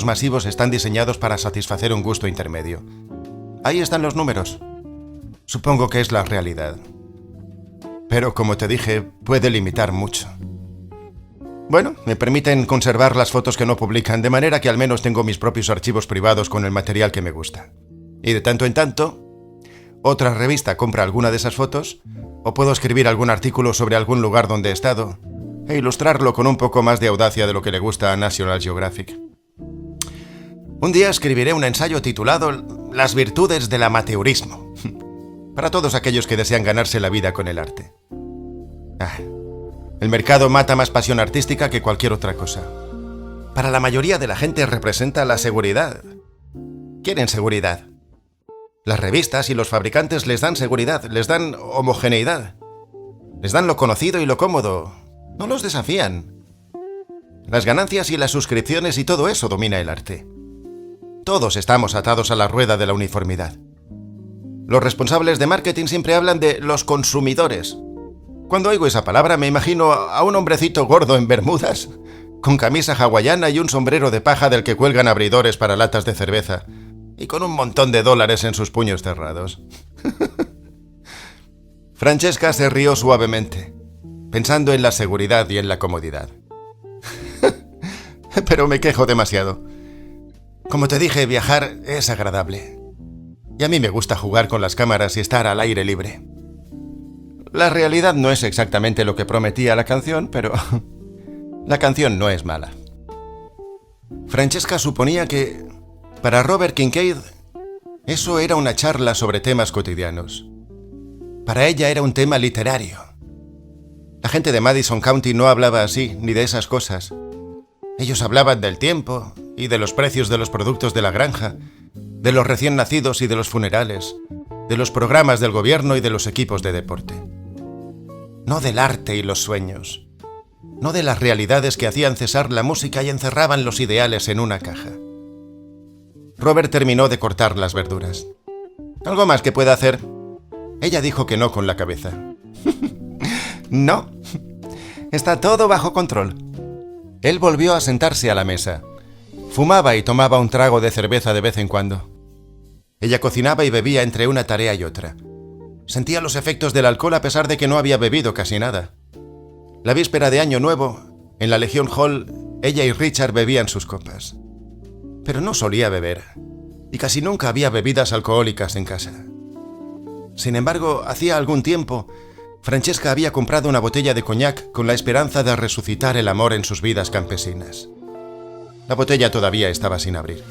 masivos están diseñados para satisfacer un gusto intermedio. Ahí están los números. Supongo que es la realidad. Pero como te dije, puede limitar mucho. Bueno, me permiten conservar las fotos que no publican, de manera que al menos tengo mis propios archivos privados con el material que me gusta. Y de tanto en tanto, otra revista compra alguna de esas fotos, o puedo escribir algún artículo sobre algún lugar donde he estado, e ilustrarlo con un poco más de audacia de lo que le gusta a National Geographic. Un día escribiré un ensayo titulado Las virtudes del amateurismo, para todos aquellos que desean ganarse la vida con el arte. El mercado mata más pasión artística que cualquier otra cosa. Para la mayoría de la gente representa la seguridad. Quieren seguridad. Las revistas y los fabricantes les dan seguridad, les dan homogeneidad. Les dan lo conocido y lo cómodo. No los desafían. Las ganancias y las suscripciones y todo eso domina el arte. Todos estamos atados a la rueda de la uniformidad. Los responsables de marketing siempre hablan de los consumidores. Cuando oigo esa palabra me imagino a un hombrecito gordo en bermudas, con camisa hawaiana y un sombrero de paja del que cuelgan abridores para latas de cerveza, y con un montón de dólares en sus puños cerrados. Francesca se rió suavemente, pensando en la seguridad y en la comodidad. Pero me quejo demasiado. Como te dije, viajar es agradable. Y a mí me gusta jugar con las cámaras y estar al aire libre. La realidad no es exactamente lo que prometía la canción, pero la canción no es mala. Francesca suponía que, para Robert Kincaid, eso era una charla sobre temas cotidianos. Para ella era un tema literario. La gente de Madison County no hablaba así, ni de esas cosas. Ellos hablaban del tiempo y de los precios de los productos de la granja, de los recién nacidos y de los funerales, de los programas del gobierno y de los equipos de deporte. No del arte y los sueños. No de las realidades que hacían cesar la música y encerraban los ideales en una caja. Robert terminó de cortar las verduras. ¿Algo más que pueda hacer? Ella dijo que no con la cabeza. No, está todo bajo control. Él volvió a sentarse a la mesa. Fumaba y tomaba un trago de cerveza de vez en cuando. Ella cocinaba y bebía entre una tarea y otra. Sentía los efectos del alcohol a pesar de que no había bebido casi nada. La víspera de Año Nuevo, en la Legion Hall, ella y Richard bebían sus copas. Pero no solía beber, y casi nunca había bebidas alcohólicas en casa. Sin embargo, hacía algún tiempo, Francesca había comprado una botella de coñac con la esperanza de resucitar el amor en sus vidas campesinas. La botella todavía estaba sin abrir.